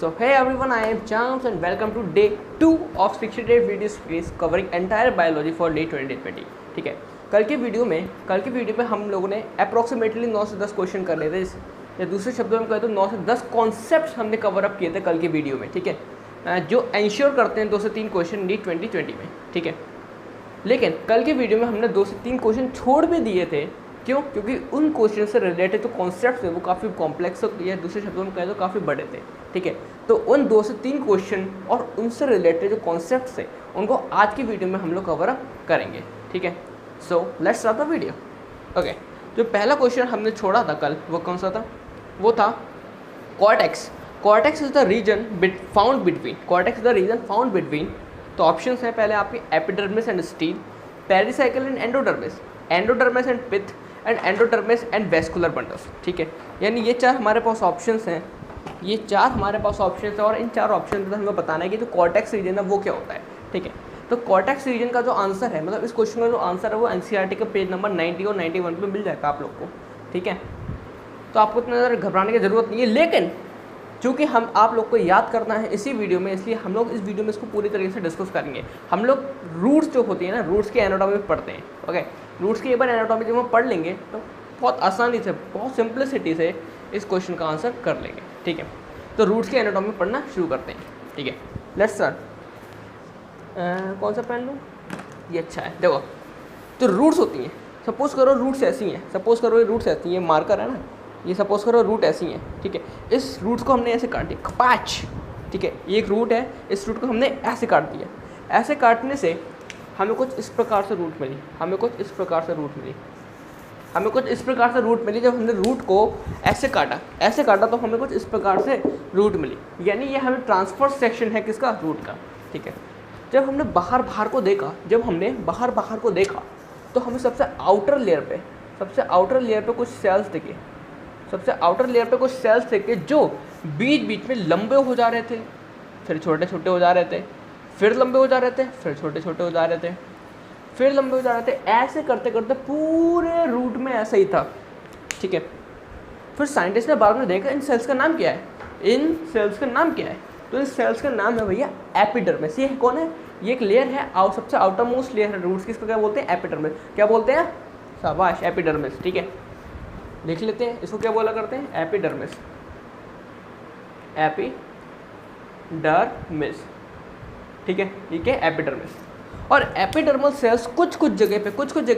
So hey everyone, I am Chams and welcome to day 2 of 68 video series covering entire biology for day 2020। ठीक है, कल के video में हम लोगों ने अप्रॉक्सीमेटली 9 से 10 क्वेश्चन कर लिए थे, या दूसरे शब्दों में कहें तो 9 से 10 कॉन्सेप्ट्स हमने कवर अप किए थे कल के वीडियो में। ठीक है, जो इंश्योर करते हैं 2 से 3 क्वेश्चन डी 2020 में। ठीक है, लेकिन कल के वीडियो में हमने 2 से 3 क्वेश्चन छोड़ भी दिए थे। क्यों? क्योंकि उन क्वेश्चन से रिलेटेड जो कॉन्सेप्ट्स है वो काफ़ी कॉम्प्लेक्स या दूसरे शब्दों में कहें तो काफ़ी बड़े थे। ठीक है, तो उन 2 से 3 क्वेश्चन और उनसे रिलेटेड जो कॉन्सेप्ट्स है उनको आज की वीडियो में हम लोग कवर अप करेंगे। ठीक है, सो let's start the video. Okay, जो पहला क्वेश्चन हमने छोड़ा था कल वो कौन सा था? वो था cortex. Cortex is the region found between, cortex is the region found between. तो ऑप्शंस हैं पहले आपके epidermis and stele, pericycle and endodermis, endodermis and pith and endodermis and vascular bundles. ठीक है, यानी ये 4 हमारे पास ऑप्शंस हैं, ये 4 हमारे पास ऑप्शंस हैं और इन 4 ऑप्शन में हमें बताना है कि जो कॉर्टेक्स रीजन है वो क्या होता है। ठीक है, तो कॉर्टेक्स रीजन का जो आंसर है, मतलब इस क्वेश्चन का जो आंसर है वो एनसीईआरटी के पेज नंबर 90 और 91 पे मिल जाएगा आप लोग को। ठीक है, तो आपको इतना ज़्यादा घबराने की ज़रूरत नहीं है, लेकिन चूँकि हम आप लोग को याद करना है इसी वीडियो में, इसलिए हम लोग इस वीडियो में इसको पूरी तरीके से डिस्कस करेंगे। हम लोग रूट्स जो होती है ना, रूट्स की एनाटॉमी पढ़ते हैं। ओके, रूट्स की एक बार एनाटॉमी जब हम पढ़ लेंगे तो बहुत आसानी से, बहुत सिंपलिसिटी से इस क्वेश्चन का आंसर कर लेंगे। ठीक है, तो रूट्स की एनाटॉमी पढ़ना शुरू करते हैं। ठीक है, लेट्स स्टार्ट। कौन सा पेन लूँ? ये अच्छा है। देखो, तो रूट्स होती हैं, सपोज करो रूट्स ऐसी हैं, सपोज करो ये रूट्स ऐसी हैं, मार्कर है ना, ये सपोज करो रूट ऐसी हैं। ठीक है, इस रूट्स को हमने ऐसे काट दिया, खपाच। ठीक है, ये एक रूट है, इस रूट को हमने ऐसे काट दिया। ऐसे काटने से हमें कुछ इस प्रकार से रूट मिली, हमें कुछ इस प्रकार से रूट मिली, हमें कुछ इस प्रकार से रूट मिली। जब हमने रूट को ऐसे काटा तो हमें कुछ इस प्रकार से रूट मिली, यानी ये हमें ट्रांसफर सेक्शन है किसका? रूट का। ठीक है, जब हमने बाहर को देखा तो हमें सबसे आउटर लेयर पे कुछ सेल्स दिखे, जो बीच में लंबे हो जा रहे थे, फिर छोटे छोटे हो जा रहे थे, फिर लंबे हो जा रहे थे, फिर छोटे छोटे हो जा रहे थे, फिर लंबे हो जा रहे थे। ऐसे करते करते पूरे रूट में ऐसा ही था। ठीक है, फिर साइंटिस्ट ने बाद में देखा इन सेल्स का नाम क्या है, तो इन सेल्स का नाम है भैया एपिडर्मिस। ये कौन है? ये एक लेयर है, सबसे आउटर मोस्ट लेयर है रूट्स की, इसको क्या बोलते हैं? एपिडर्मिस। क्या बोलते हैं? शाबाश, एपिडर्मिस। ठीक है, लिख लेते हैं, इसको क्या बोला करते हैं? Epidermis, epidermis. ठीक है, ठीक है, एपिडर्मिस। और एपिडर्मल सेल्स कुछ जगह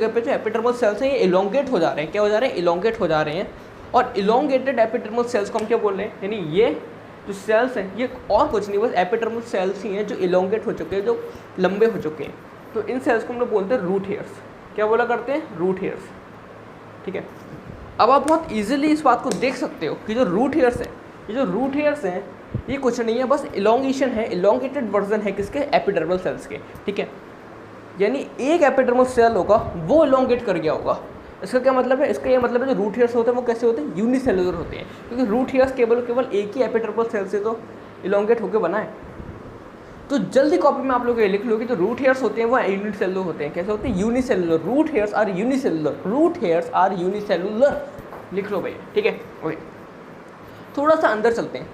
पे जो एपिडर्मल सेल्स हैं ये इलोंगेट हो जा रहे हैं। क्या हो जा रहे हैं? इलोंगेट हो जा रहे हैं। और इलोंगेटेड एपिडर्मल सेल्स को हम क्या बोल रहे हैं? यानी ये जो सेल्स हैं ये और कुछ नहीं, बस एपिडर्मल सेल्स ही हैं जो इलोंगेट हो चुके हैं, जो लंबे हो चुके हैं। तो इन सेल्स को हम लोग बोलते हैं रूट हेयर्स। क्या बोला करते हैं? Root hairs. ठीक है, अब आप बहुत ईजिली इस बात को देख सकते हो कि जो रूट हेयर्स हैं ये कुछ नहीं है, बस इलोंगेशन है, इलोंगेटेड वर्जन है किसके? एपिडर्मल सेल्स के। ठीक है, यानी एक एपिडर्मल सेल होगा वो इलोंगेट कर गया होगा। इसका क्या मतलब है? इसका ये मतलब है जो रूट हेयर्स होते हैं वो कैसे होते हैं? यूनिसेलुलर होते हैं, क्योंकि रूट हेयर्स केवल एक ही एपिडर्मल सेल से तो इलोंगेट होकर बना है। तो जल्दी कॉपी में आप लोग ये लिख लो कि जो रूट हेयर्स होते हैं वो यूनिसेलुलर होते हैं। कैसे होते हैं? Unicellular. Root hairs are unicellular. लिख लो भैया। ठीक है, ओके, थोड़ा सा अंदर चलते हैं,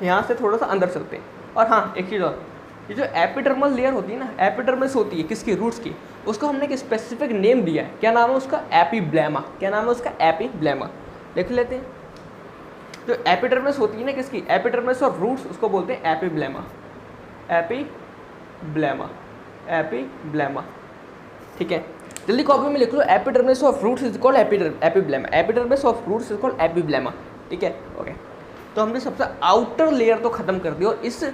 यहाँ से थोड़ा सा अंदर चलते हैं। और हाँ, एक चीज़ और, ये जो एपिडर्मल लेयर होती है ना, एपिडर्मिस होती है किसकी? रूट्स की। उसको हमने एक स्पेसिफिक नेम दिया है। क्या नाम है उसका? एपिब्लेमा। क्या नाम है उसका? एपिब्लेमा। लिख लेते हैं, जो एपिडर्मिस होती है ना किसकी? एपिडर्मिस और रूट्स, उसको बोलते हैं एपिब्लेमा। ठीक है, जल्दी कॉपी में लिख लो, epidermis of roots is called epiblema. Epidermis of roots is called epiblema. ठीक है, ओके, तो हमने सबसे आउटर लेयर तो खत्म कर दिया, और इस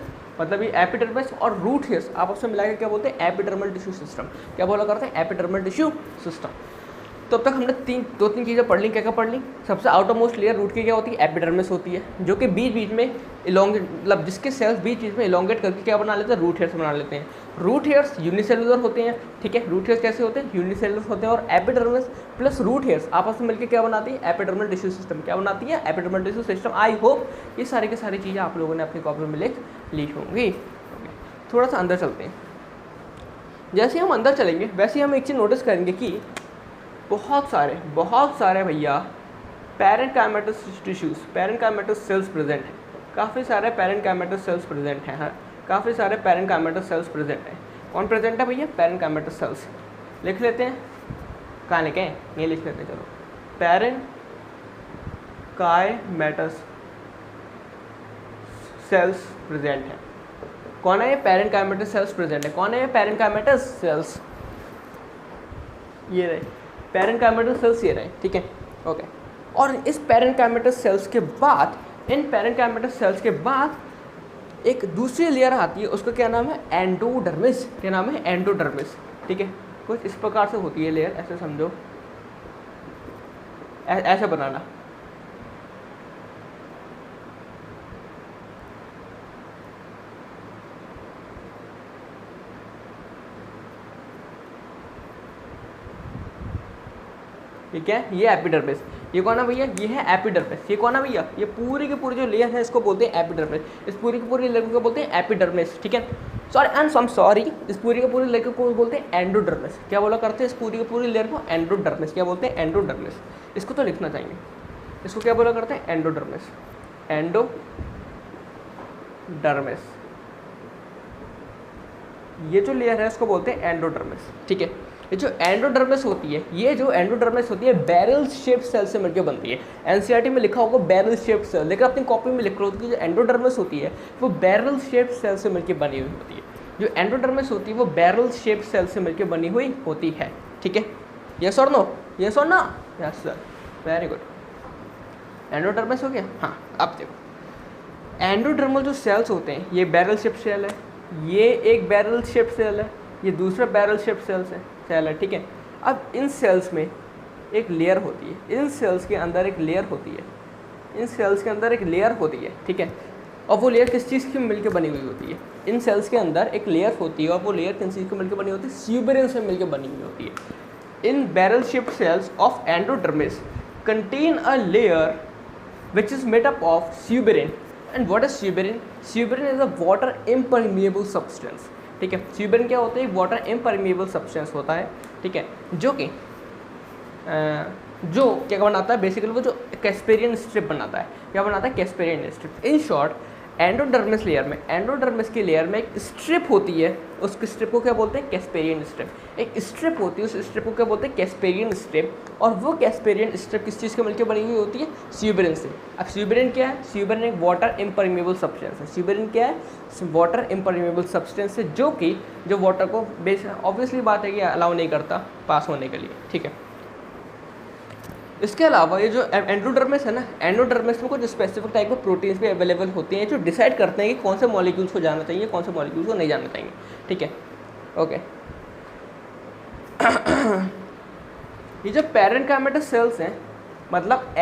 मतलब ये एपिडर्मिस और रूट हेयर्स आपस में मिला के क्या बोलते हैं? Epidermal tissue system. क्या बोला करते हैं? Epidermal tissue system. तो अब तक हमने 2-3 चीज़ें पढ़ ली। क्या पढ़ ली? सबसे आउटर मोस्ट लेयर रूट की क्या होती है? एपिडर्मिस होती है, जो कि बीच में इलोंगेट, मतलब जिसके सेल्स बीच में इलोंगेट करके क्या बना लेते हैं? रूट हेयर्स बना लेते हैं। रूट हेयर्स यूनिसेलुलर होते हैं। ठीक है, रूट हेयर्स कैसे होते हैं? यूनिसेलुलर होते हैं। और एपिडर्मिस प्लस रूट हेयर्स आपस में मिलकर क्या बनाती है? Epidermal tissue system. क्या बनाती है? Epidermal tissue system. I hope ये सारी की सारी चीज़ें आप लोगों ने अपनी कॉपी में लिखी होंगी। थोड़ा सा अंदर चलते हैं। जैसे हम अंदर चलेंगे वैसे हम एक चीज़ नोटिस करेंगे कि बहुत सारे भैया parenchymatous tissues, parenchymatous cells present हैं। काफ़ी सारे पैरेनकाइमेटस सेल्स प्रेजेंट हैं। हाँ, काफ़ी सारे पैरेनकाइमेटस सेल्स प्रेजेंट हैं। कौन प्रेजेंट है भैया? Parenchymatous sales. लिख लेते हैं, कहाँ लिखें? ये लिख लेते हैं, चलो। पैरेनकाइमेटस सेल्स प्रेजेंट है। कौन है ये? पैरेनकाइमेटस सेल्स प्रेजेंट है। कौन है ये? Parenchymatous sales. ये रहे पैरेनकाइमेटस सेल्स, ये रहे, ठीक है, ओके। और इस पैरेनकाइमेटस सेल्स के बाद, इन पैरेनकाइमेटस सेल्स के बाद एक दूसरी लेयर आती है, उसका क्या नाम है? एंडोडर्मिस। क्या नाम है? एंडोडर्मिस, ठीक है। कुछ इस प्रकार से होती है लेयर, ऐसे समझो, ऐसे बनाना। ठीक है, ये एपिडर्मिस। ये कौन है भैया? ये है एपिडर्मिस। ये कौन है भैया? ये पूरी की पूरी जो लेयर है इसको बोलते हैं एपिडर्मिस। इस पूरी की पूरी लेयर को बोलते हैं एपिडर्मिस, ठीक है। सॉरी, इस पूरी की पूरी लेयर को बोलते हैं एंडोडर्मिस। क्या बोला करते हैं? इस पूरी की पूरी लेयर को एंडोडर्मिस। क्या बोलते हैं? एंडोडर्मिस। इसको तो लिखना चाहिए। इसको क्या बोला करते हैं? एंडोडर्मिस। एंडोडर्मिस, ये जो लेयर है इसको बोलते हैं एंडोडर्मिस, ठीक है। ये जो एंडोडर्मिस होती है, ये जो एंडोडर्मिस होती है बैरल शेप सेल से मिलकर बनती है। एनसीईआरटी में लिखा होगा बैरल शेप सेल, लेकिन अपनी कॉपी में लिख रहा हो कि जो एंडोडर्मिस होती है वो बैरल शेप सेल से मिलकर बनी हुई होती है। जो एंडोडर्मिस होती है वो बैरल शेप सेल से मिलकर बनी हुई होती है, ठीक है। यस और नो? यस और ना? Yes sir, very good. Endodermis हो गया। हाँ, अब देखो, एंडोडर्मल जो सेल्स होते हैं, ये बैरल शेप सेल है, ये एक बैरल शेप सेल है, ये दूसरा बैरल शेप सेल है, ठीक है। अब इन सेल्स में एक लेयर होती है, इन सेल्स के अंदर एक लेयर होती है, इन सेल्स के अंदर एक लेयर होती है, ठीक है। और वो लेयर किस चीज़ की मिलकर बनी हुई होती है? इन सेल्स के अंदर एक लेयर होती है, और वो लेयर किस चीज़ की मिलकर बनी होती है? स्यूबेरिन से मिलकर बनी हुई होती है। In barrel shape cells of endodermis contain a layer which is made up of suberin. And what is suberin? Suberin is a water impermeable substance, ठीक है। suberin क्या होता है? वाटर impermeable substance होता है, ठीक है, जो कि जो क्या बनाता है? बेसिकली वो जो कैस्पेरियन स्ट्रिप बनाता है। क्या बनाता है? Casparian strip. In short, endodermis layer में, एंडोडर्मिस की लेयर में एक स्ट्रिप होती है, उस स्ट्रिप को क्या बोलते हैं? Casparian strip. एक स्ट्रिप होती है, उस स्ट्रिप को क्या बोलते हैं? Casparian strip. और वो कैस्पेरियन स्ट्रिप किस चीज़ के मिलकर बनी हुई होती है? स्यूबेरिन से। अब स्यूबेरिन क्या है? स्यूबेरिन एक वाटर इम्परमेबल सब्सटेंस है। स्यूबेरिन क्या है? वाटर इम्परमेबल सब्सटेंस है, जो कि जो वाटर को ऑब्वियसली बात है कि अलाउ नहीं करता पास होने के लिए, ठीक है। इसके अलावा ये जो एंडोडर्मिस है ना, एंडोडर्मिस में कुछ स्पेसिफिक टाइप ऑफ प्रोटीन्स भी अवेलेबल होते हैं जो डिसाइड करते हैं कि कौन से मॉलिक्यूल्स को जाना चाहिए, कौन से मॉलिक्यूल्स को नहीं जाना चाहिए, ठीक है, ओके। ये जो पैरेनकाइमेटस सेल्स हैं, मतलब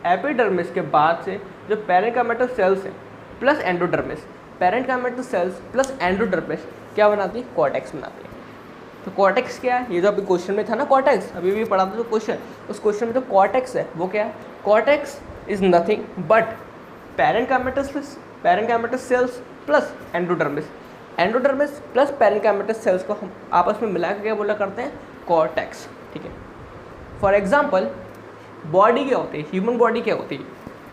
एपिडर्मिस के बाद से जो पैरेनकाइमेटस सेल्स हैं plus endodermis, parenchymatous cells plus endodermis क्या बनाती है? कॉर्टेक्स बनाती है। तो कॉर्टेक्स क्या है? ये जो अभी क्वेश्चन में था ना, कॉर्टेक्स अभी भी पढ़ा था जो क्वेश्चन, उस क्वेश्चन में जो कॉर्टेक्स है वो क्या है? Cortex is nothing but parenchymatous cells plus endodermis. Endodermis plus parenchymatous cells को हम आपस में मिला के क्या बोला करते हैं? कॉर्टेक्स, ठीक है। फॉर एग्जाम्पल, बॉडी क्या होती है? ह्यूमन बॉडी क्या होती है?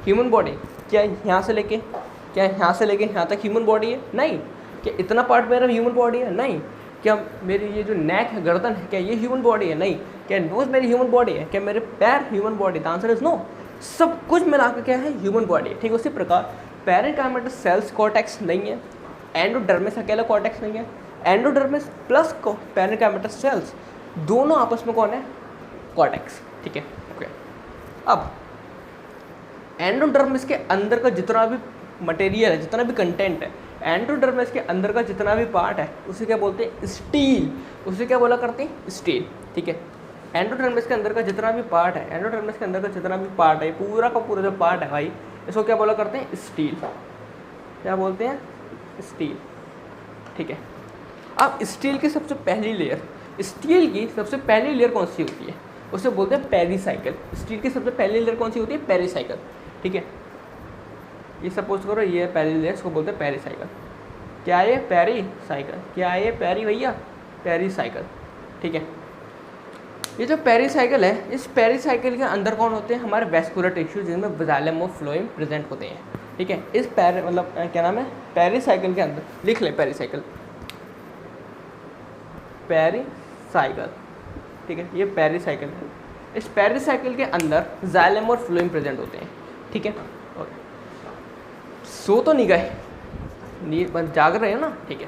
ह्यूमन बॉडी क्या यहाँ से लेके यहाँ तक ह्यूमन बॉडी है? नहीं। क्या इतना पार्ट मेरा ह्यूमन बॉडी है? नहीं। क्या मेरी ये जो नेक है, गर्दन है, क्या ये ह्यूमन बॉडी है? नहीं। क्या नोज मेरी ह्यूमन बॉडी है? क्या मेरे पैर human body? The answer is no. सब कुछ मिलाकर क्या है? ह्यूमन बॉडी है, ठीक है। उसी प्रकार पैरेनकाइमेटस सेल्स कॉर्टेक्स नहीं है, एंडोडर्मिस अकेला कॉर्टेक्स नहीं है, एंडोडर्मिस प्लस पैरेनकाइमेटस सेल्स दोनों आपस में कौन है? कॉर्टेक्स, ठीक है, ओके। अब एंडोडर्मिस के अंदर का जितना भी मटेरियल है, जितना भी कंटेंट है, एंडोडर्मिस के अंदर का जितना भी पार्ट है उसे क्या बोलते हैं? स्टील। उसे क्या बोला करते हैं? स्टील, ठीक है। एंडोडर्मिस के अंदर का जितना भी पार्ट है, एंडोडर्मिस के अंदर का जितना भी पार्ट है, पूरा का पूरा जो पार्ट है भाई, इसको क्या बोला करते हैं? स्टील। क्या बोलते हैं? स्टील, ठीक है। अब स्टील की सबसे पहली लेयर, स्टील की सबसे पहली लेयर कौन सी होती है? उसे बोलते हैं पेरिसाइकिल। स्टील की सबसे पहली लेयर कौन सी होती है? पेरिसाइकिल, ठीक है। ये सपोज करो ये पहली लेयर, इसको बोलते हैं पेरिसाइकिल। क्या ये? पेरिसाइकिल। क्या ये? पेरी भैया, पेरिसाइकिल, ठीक है। ये जो पेरिसाइकिल है, इस पेरिसाइकिल के अंदर कौन होते हैं? हमारे वैस्कुलर टिश्यू, जिनमें जाइलम ऑफ फ्लोएम प्रेजेंट होते हैं। ठीक है। इस मतलब क्या नाम है, पेरिसाइकिल के अंदर लिख ले, पेरिसाइकिल, पेरिसाइकिल, ठीक है, ये पेरिसाइकिल है। इस पेरिसाइकिल के अंदर जाइलम और फ्लोएम प्रेजेंट होते हैं, ठीक है। और सो तो नहीं गए, नींद जाग रहे हैं ना, ठीक है।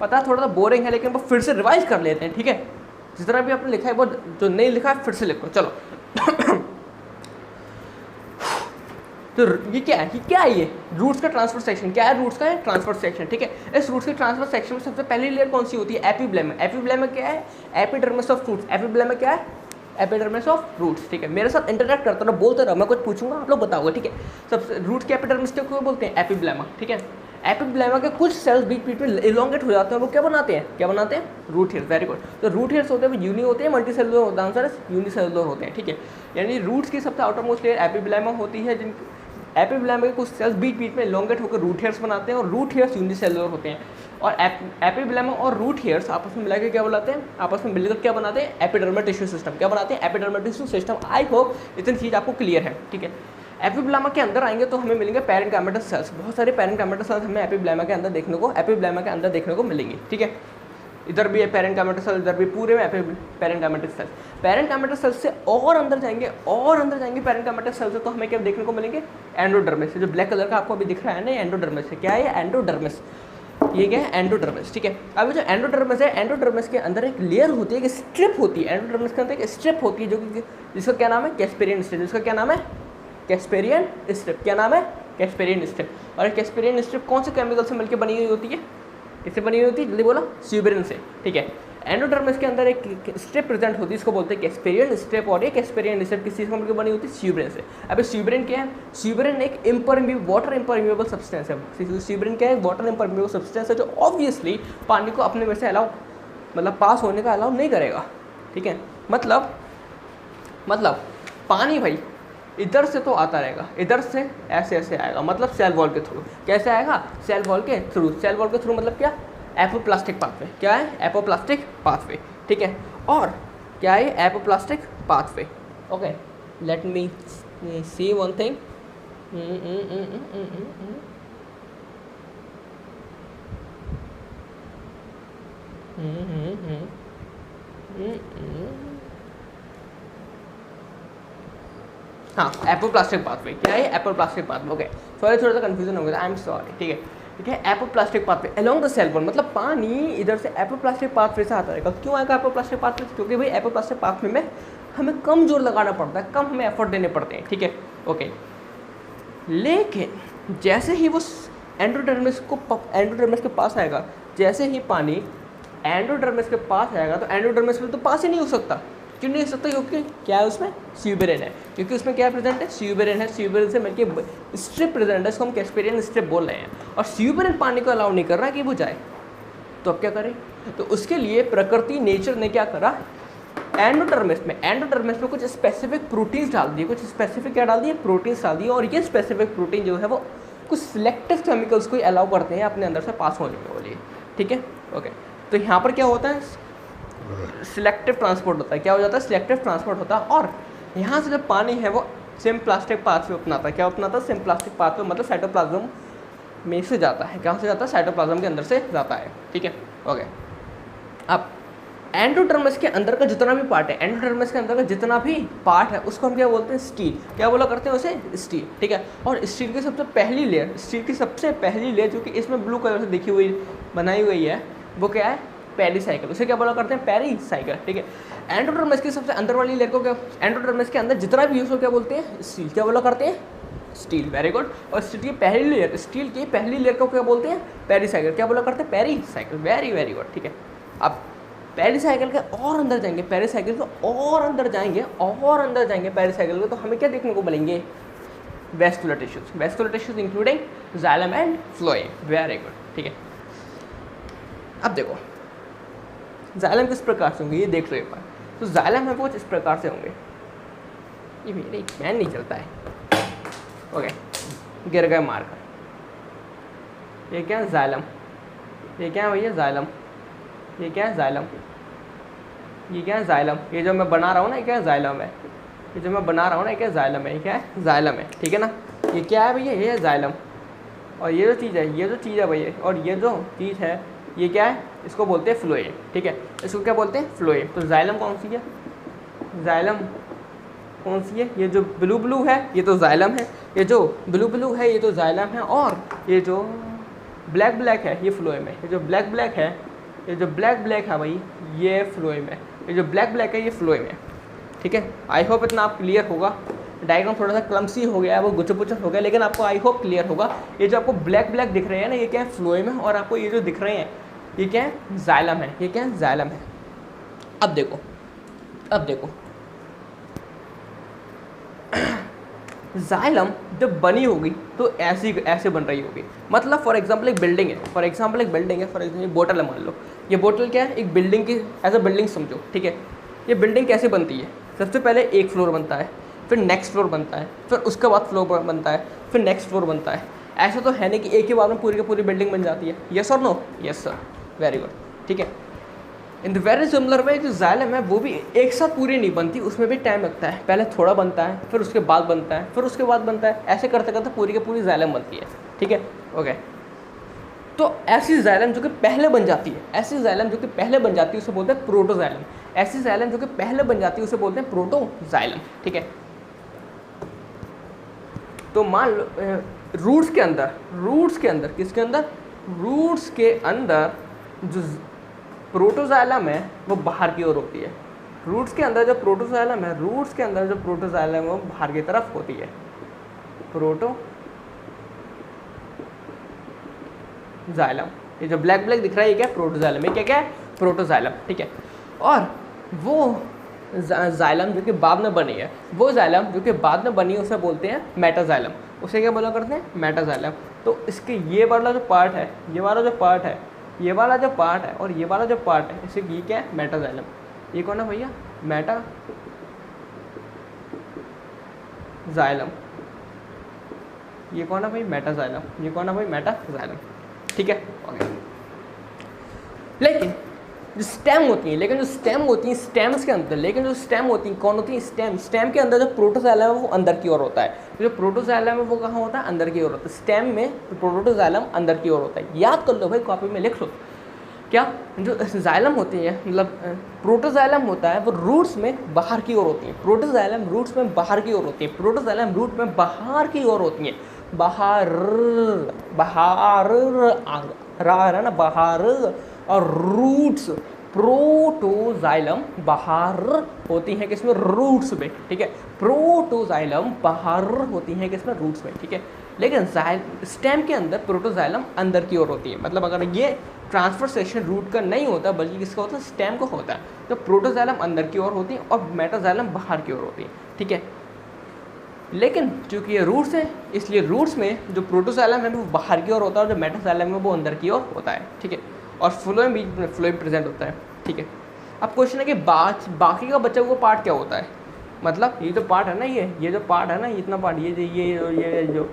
पता थोड़ा सा बोरिंग है लेकिन वो फिर से रिवाइज कर लेते हैं, ठीक है। जितना भी आपने लिखा है वो जो नहीं लिखा है फिर से लिखो, चलो। तो ये क्या है, ये रूट्स का ट्रांसफर सेक्शन क्या है, रूट्स का है ट्रांसफर सेक्शन, ठीक है। इस रूट्स के ट्रांसफर सेक्शन में सबसे पहली लेयर कौन सी होती है, एपिब्लेमा। एपिब्लेमा क्या है, एपिडर्मिस ऑफ रूट्स। एपिब्लेमा क्या है, एपिडर्मिस ऑफ रूट्स, ठीक है। मेरे साथ इंटरेक्ट करते रहो, बोलते रहो, मैं कुछ पूछूंगा आप लोग बताओगे, ठीक है। सबसे रूट्स के एपिडर्मिस को क्यों बोलते हैं, एपिब्लेमा, ठीक है। एपिब्लेमा के कुछ सेल्स बीच बीच में इलोंगेट हो जाते हैं, वो क्या बनाते हैं, रूट हेयर्स, वेरी गुड। तो रूट हेयर्स होते हैं वो यूनी होते हैं, मल्टी सेलुलर होता है, आंसर यूनिसेलुलर होते हैं, ठीक है। यानी रूट्स की सबसे आउटर मोस्ट लेयर एपिब्लेमा होती है, जिन एपिब्लेमा के कुछ सेल्स बीच बीच में इलोंगेट होकर रूट हेयर्स बनाते हैं और रूट हेयर्स यूनिसेलुलर होते हैं। और एपिब्लेमा और रूट हेयर्स आपस में मिलाकर क्या बनाते हैं, आपस में मिलकर क्या बनाते हैं, एपिडर्मल टिश्यू सिस्टम। क्या बनाते हैं, epidermal tissue system. I hope इतनी चीज़ आपको क्लियर है, ठीक है। एपिब्लेमा के अंदर आएंगे तो हमें मिलेंगे पैरेन्काइमेटस सेल्स। बहुत सारे पैरेन्काइमेटस सेल्स हमें एपिब्लेमा के अंदर देखने को मिलेंगे, ठीक है। इधर भी है पैरेन्काइमेटस सेल, इधर भी पूरे में पैरेन्काइमेटस सेल्स। पैरेन्काइमेटस सेल्स से और अंदर जाएंगे पैरेन्काइमेटस सेल से, तो हमें क्या देखने को मिलेंगे, एंडोडर्मिस। जो ब्लैक कलर का आपको अभी दिख रहा है ना, एंडोडर्मिस है। क्या है, एंडोडर्मिस, ये क्या है, एंडोडर्मिस, ठीक है। अब जो एंडोडर्मिस है, एंडोडर्मिस के अंदर एक लेयर होती है, एक स्ट्रिप होती है। एंडोडर्मिस के अंदर एक स्ट्रिप होती है जो कि जिसका क्या नाम है, कैस्पेरियन स्ट्रिप। जिसका क्या नाम है, कैस्पेरियन स्ट्रिप। क्या नाम है, कैस्पेरियन स्ट्रिप। और कैस्पेरियन स्ट्रिप कौन से केमिकल से मिलकर बनी हुई होती है, किससे बनी हुई होती है, जल्दी बोला, स्यूबेरिन से, ठीक है। एंडोडर्मिस के अंदर एक स्ट्रिप प्रेजेंट होती है, इसको बोलते हैं कैस्पेरियन स्ट्रिप। और ये कैस्पेरियन स्ट्रिप किस चीज़ से बनी होती है, स्यूबेरिन से। अब स्यूबेरिन क्या है, स्यूबेरिन एक वाटर इम्परमिएबल सब्सटेंस है। स्यूबेरिन क्या है, वाटर इम्परमिएबल सब्सटेंस है जो ऑब्वियसली पानी को अपने में से अलाउ, मतलब पास होने का अलाउ नहीं करेगा, ठीक है। मतलब पानी भाई इधर से तो आता रहेगा, इधर से ऐसे ऐसे आएगा, मतलब सेल वॉल के थ्रू। कैसे आएगा, सेल वॉल के थ्रू। सेल वॉल के थ्रू मतलब क्या, एपोप्लास्टिक पाथवे। क्या है, एपोप्लास्टिक पाथवे, ठीक है। और क्या है, apoplastic pathway. Okay, let me see one thing. हाँ, एपोप्लास्टिक पाथवे। क्या है, एपोप्लास्टिक पाथवे। ओके, सॉरी थोड़ा सा कंफ्यूजन हो गया, आई एम सॉरी, ठीक है। ठीक है, apoplastic pathway along the cell wall, मतलब पानी इधर से एपोप्लास्टिक पाथवे से आता रहेगा। क्यों आएगा एपोप्लास्टिक पाथवे, क्योंकि भाई एपोप्लास्टिक पाथवे में हमें कम जोर लगाना पड़ता है, कम हमें एफर्ट देने पड़ते हैं, ठीक है। ओके, लेकिन जैसे ही वो एंडोडर्मिस के पास आएगा, जैसे ही पानी एंडोडर्मिस के पास आएगा तो एंडोडर्मिस में तो पास ही नहीं हो सकता। क्यों नहीं हो सकता, क्योंकि क्या है उसमें, स्यूबेरिन है। क्योंकि उसमें क्या प्रेजेंट है, स्यूबेरिन है। स्यूबेरिन से मिलकर स्ट्रिप प्रेजेंट है, इसको हम कैस्पेरियन स्ट्रिप बोल रहे हैं। और स्यूबेरिन पानी को अलाउ नहीं कर रहा कि वो जाए, तो अब क्या करें, तो उसके लिए प्रकृति, नेचर ने क्या करा, एंडोडर्मिस में कुछ स्पेसिफिक प्रोटीन्स डाल दिए, कुछ स्पेसिफिक क्या डाल दिए, प्रोटीन्स डाल दिए। और ये स्पेसिफिक प्रोटीन जो है वो कुछ सिलेक्टिव केमिकल्स को अलाउ करते हैं अपने अंदर से पास होने के लिए, ठीक है। ओके, तो यहाँ पर क्या होता है, सिलेक्टिव ट्रांसपोर्ट होता है। क्या हो जाता है, सिलेक्टिव ट्रांसपोर्ट होता है। और यहाँ से जब पानी है वो सिम्प्लास्टिक पाथवे अपनाता है। क्या अपनाता है, सिम्प्लास्टिक पाथवे, मतलब साइटोप्लाज्म में से जाता है। कहाँ से जाता है, साइटोप्लाज्म के अंदर से जाता है, ठीक है। ओके, अब एंडोडर्मिस के अंदर का जितना भी पार्ट है, एंडोडर्मिस के अंदर का जितना भी पार्ट है उसको हम क्या बोलते हैं, स्टील। क्या बोला करते हैं उसे, स्टील, ठीक है। और स्टील की सबसे पहली लेयर जो कि इसमें ब्लू कलर से दिखी हुई बनाई हुई है, वो क्या है, पेरिसाइकिल। उसे क्या बोला करते हैं, पेरिसाइकिल, ठीक है। एंडोडर्मिस की सबसे अंदर वाली लेयर को क्या, एंडोडर्मिस के अंदर जितना भी उसको क्या बोलते हैं, स्टील। क्या बोला करते हैं, स्टील, वेरी गुड। और स्टील की पहली लेयर को क्या बोलते हैं, पेरिसाइकिल। क्या बोला करते हैं, पेरिसाइकिल, वेरी वेरी गुड, ठीक है। अब पेरिसाइकिल के और अंदर जाएंगे, पेरिसाइकिल को और अंदर जाएंगे पेरिसाइकिल को, तो हमें क्या देखने को मिलेंगे, vascular tissues including xylem and phloem, very good, ठीक है। अब देखो जाइलम किस प्रकार से होंगे, ये देख लो एक बार। तो जाइलम है वो इस प्रकार से होंगे, ये मेरे मैन नहीं चलता है। ओके, गिर गए मारकर। ये क्या है, जाइलम। ये क्या है भैया, जाइलम। ये क्या है, जाइलम। ये क्या है, जाइलम। ये जो मैं बना रहा हूँ ना, ये क्या है, जाइलम है। ये जो मैं बना रहा हूँ ना, ये क्या है, जाइलम है। ये क्या है, जाइलम है, ठीक है ना। ये क्या है भैया, ये है जाइलम। और ये जो चीज़ है, ये जो चीज़ है भैया, और ये जो चीज़ है ये क्या है, इसको बोलते हैं फ्लोएम, ठीक है, इसको क्या बोलते हैं, फ्लोएम। तो जाइलम कौन सी है, जाइलम कौन सी है, ये जो ब्लू ब्लू है ये तो जाइलम है, ये जो ब्लू ब्लू है ये तो जाइलम है, और ये जो ब्लैक ब्लैक है ये फ्लोएम है, ये जो ब्लैक ब्लैक है, ये जो ब्लैक ब्लैक है भाई ये फ्लोएम है, ये जो ब्लैक ब्लैक है ये फ्लोएम है, ठीक है। आई होप इतना आप क्लियर होगा। डायग्राम थोड़ा सा क्लम्सी हो गया है, वो गुचर हो गया, लेकिन आपको आई होप क्लियर होगा। ये जो आपको ब्लैक ब्लैक दिख रहे हैं ना ये क्या है, फ्लोएम है, और आपको ये जो दिख रहे हैं ये क्या है, जाइलम है, ये क्या है, जाइलम है। अब देखो, अब देखो जाइलम जब बनी होगी तो ऐसे बन रही होगी। मतलब फॉर एग्जांपल एक बिल्डिंग है, फॉर एग्जांपल बोतल है, मान लो ये बोतल क्या है, एक बिल्डिंग की एज अ बिल्डिंग समझो, ठीक है। ये बिल्डिंग कैसे बनती है, सबसे पहले एक फ्लोर बनता है, फिर नेक्स्ट फ्लोर बनता है, फिर उसके बाद फ्लोर बनता है, फिर नेक्स्ट फ्लोर बनता है। ऐसा तो है नहीं कि एक ही बार में पूरी की पूरी बिल्डिंग बन जाती है। यस और no, yes sir, very good, ठीक है। In the very similar way जो जाइलम है वो भी एक साथ पूरी नहीं बनती, उसमें भी टाइम लगता है। पहले थोड़ा बनता है, फिर उसके बाद बनता है, फिर उसके बाद बनता है, ऐसे करते करते पूरी की पूरी जाइलम बनती है, ठीक है, ओके। तो ऐसी जाइलम जो कि पहले बन जाती है, ऐसी जाइलम जो कि पहले बन जाती है उसे बोलते हैं प्रोटोजाइलम। ऐसी जाइलम जो कि पहले बन जाती है उसे बोलते हैं प्रोटोजाइलम, ठीक है। तो मान लो रूट्स के अंदर किसके अंदर, रूट्स के अंदर जो प्रोटोजाइलम है वो बाहर की ओर होती है। रूट्स के अंदर जो प्रोटोजाइलम है, रूट्स के अंदर जो प्रोटोजाइलम है वो बाहर की तरफ होती है, प्रोटोजाइलम। ये जो ब्लैक ब्लैक दिख रहा है ये क्या है, प्रोटोजाइलम। ये क्या है, प्रोटोजाइलम, ठीक है। और वो जाइलम जो कि बाद में बनी है, वो जाइलम जो कि बाद में बनी है उसे बोलते हैं मेटाजाइलम। उसे क्या बोला करते हैं, मेटाजाइलम। तो इसके ये वाला जो पार्ट है, ये वाला जो पार्ट है, ये वाला जो पार्ट है और ये वाला जो पार्ट है, इसे ये क्या है, मेटाजाइलम। ये कौन है भैया, मेटाजाइलम। ये कौन है भाई, मेटाजाइलम। ये कौन है भाई, मेटाजाइलम, ठीक है, ओके। लेकिन जो स्टेम होती हैं, स्टेम्स के अंदर, लेकिन जो स्टेम होती हैं कौन होती है, स्टेम के अंदर जो प्रोटोजाइलम है वो अंदर की ओर होता है। जो प्रोटोजाइलम है वो कहाँ होता है, अंदर की ओर होता है। स्टेम में प्रोटोजाइलम अंदर की ओर होता है। याद कर लो भाई, कॉपी में लिख लो। क्या जो जाइलम होती है, मतलब प्रोटोजाइलम होता है वो रूट्स में बाहर की ओर होती है। प्रोटोजाइलम रूट्स में बाहर की ओर होती है, प्रोटोजाइलम रूट में बाहर की ओर होती है। बाहर है ना, बाहर, और रूट्स प्रोटोजाइलम बाहर होती हैं किसमें, रूट्स में, ठीक है। प्रोटोजाइलम बाहर होती हैं किसमें, रूट्स में, ठीक है। लेकिन स्टेम के अंदर प्रोटोजाइलम अंदर की ओर होती है। मतलब अगर ये ट्रांसफर सेक्शन रूट का नहीं होता बल्कि किसका होता है, स्टेम का होता है, तो प्रोटोजाइलम अंदर की ओर होती है और मेटाजाइलम बाहर की ओर होती है, ठीक है। लेकिन चूंकि ये रूट्स है इसलिए रूट्स में जो प्रोटोजाइलम है वो बाहर की ओर होता है और जो मेटाजाइलम है वो अंदर की ओर होता है, ठीक है। और फ्लोएम बीच में फ्लोएम प्रेजेंट होता है, ठीक है। अब क्वेश्चन है कि बाकी का बचा हुआ पार्ट क्या होता है। मतलब ये जो पार्ट है ना, ये जो पार्ट है ना, इतना पार्ट, ये जो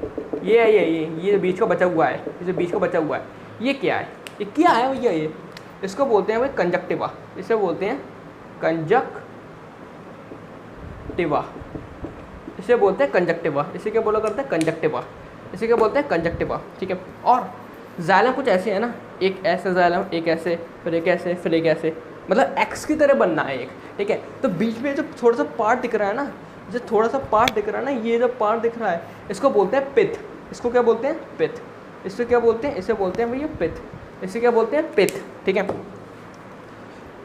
बीच का बचा हुआ है, ये जो बीच का बचा हुआ है, ये क्या है, ये क्या है भैया, ये इसको बोलते हैं भाई कंजक्टिवा। इसे बोलते हैं कंजक्टिवा, इसे बोलते हैं कंजक्टिवा। इसे क्या बोला करते हैं, कंजक्टिवा। इसे क्या बोलते हैं, कंजक्टिवा, ठीक है। और जाइलम कुछ ऐसे है ना, एक ऐसे जाइलम, एक ऐसे, फिर एक ऐसे, फिर एक ऐसे, मतलब एक्स की तरह बनना है एक, ठीक है। तो बीच में जो थोड़ा सा पार्ट दिख रहा है ना, जो थोड़ा सा पार्ट दिख रहा है ना, ये जो पार्ट दिख रहा है इसको बोलते हैं पिथ। इसको क्या बोलते हैं, पिथ। इसको क्या बोलते हैं, इसे बोलते हैं भैया पिथ। इसे क्या बोलते हैं, पिथ, ठीक है।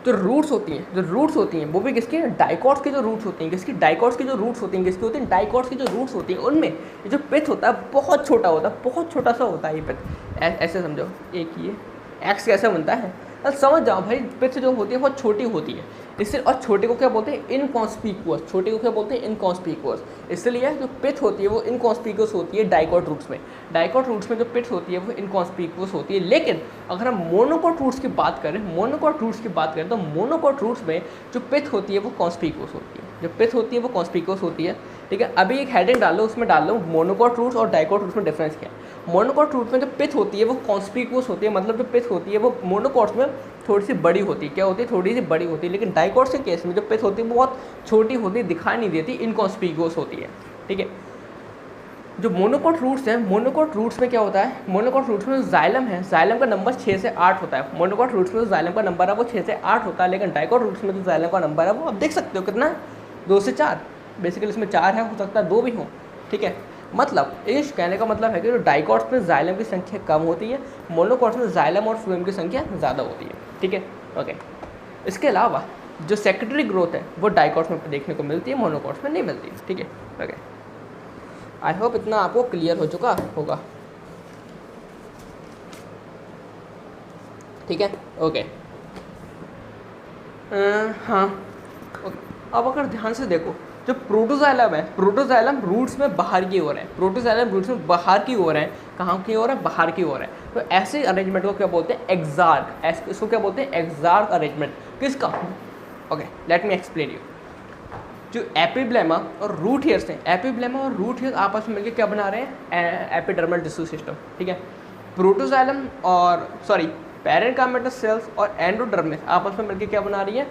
जो रूट्स होती हैं वो भी किसकी, डाइकॉट्स की जो रूट्स होती हैं, किसकी, डाइकॉट्स की जो रूट्स होती हैं, किसकी होती हैं, डाइकॉट्स की जो रूट्स होती हैं, उनमें ये जो पिथ होता है बहुत छोटा होता है, बहुत छोटा सा होता है ये पिथ। ऐसे समझो, एक ये एक्स कैसे बनता है, अब समझ जाओ भाई। पिथ जो होती है बहुत छोटी होती है इससे, और छोटे को क्या बोलते हैं, इनकॉन्स्पिकुअस। छोटे को क्या बोलते हैं, इनकॉन्स्पिकुअस। इसलिए जो पिथ होती है वो इनकॉन्स्पिकुअस होती है डाइकॉट रूट्स में। डाइकॉट रूट्स में जो पिथ होती है वो इनकॉन्स्पिकुअस होती है। लेकिन अगर हम मोनोकॉट रूट्स की बात करें, तो मोनोकॉट रूट्स में जो पिथ होती है वो कॉन्स्पिकुअस होती है। जो पिथ होती है वो कॉन्स्पिकुअस होती है, ठीक है। अभी एक हेडिंग डाल लो, उसमें डाल लो मोनोकॉट रूट्स और डाइकॉट रूट्स में डिफरेंस क्या है। मोनोकॉट रूट में जो पिथ होती है वो कॉन्स्पिकुअस होती है, मतलब जो पिथ होती है वो मोनोकॉट्स में थोड़ी सी बड़ी होती है। क्या होती है, थोड़ी सी बड़ी होती है। लेकिन डाइकॉट्स के केस में जो पिथ होती है वो बहुत छोटी होती है, दिखाई नहीं देती, इनकॉन्स्पिकुअस होती है, ठीक है। जो मोनोकॉट रूट्स हैं, मोनोकॉट रूट्स में क्या होता है, मोनोकॉट रूट्स में जाइलम है, जाइलम का नंबर 6 से 8 होता है। मोनोकॉट रूट्स में जो जाइलम का नंबर है वो 6 से 8 होता है, लेकिन डाइकॉट रूट्स में जो जाइलम का नंबर है वो आप देख सकते हो कितना है, 2 से 4। बेसिकली इसमें 4 है, हो सकता है 2 भी हों, ठीक है। मतलब इस कहने का मतलब है कि जो डाइकॉट्स में जाइलम की संख्या कम होती है, मोनोकॉट्स में जाइलम और फ्लोएम की संख्या ज़्यादा होती है, ठीक है, ओके। इसके अलावा जो सेकेंडरी ग्रोथ है वो डाइकॉट्स में देखने को मिलती है, मोनोकॉट्स में नहीं मिलती, ठीक है, ओके। आई होप इतना आपको क्लियर हो चुका होगा, ठीक है, ओके। हाँ, ओके। अब अगर ध्यान से देखो, जो प्रोटोजाइलम है, प्रोटोजाइलम रूट्स में बाहर की ओर है, प्रोटोजाइलम रूट्स में बाहर की ओर है, कहाँ की ओर है, बाहर की ओर है। तो ऐसे अरेंजमेंट को क्या बोलते हैं, एक्सार्क, इसको क्या बोलते हैं, एक्सार्क अरेंजमेंट। किसका, okay, let me explain you. जो एपिब्लेमा और रूट हेयर्स हैं, एपिब्लेमा और रूट हेयर आपस में मिलकर क्या बना रहे हैं, एपिडर्मल टिश्यू सिस्टम, ठीक है। प्रोटोजाइलम और सॉरी पैरेन्काइमेटस सेल्स और एंडोडर्मिस आपस में मिलकर क्या बना रही है,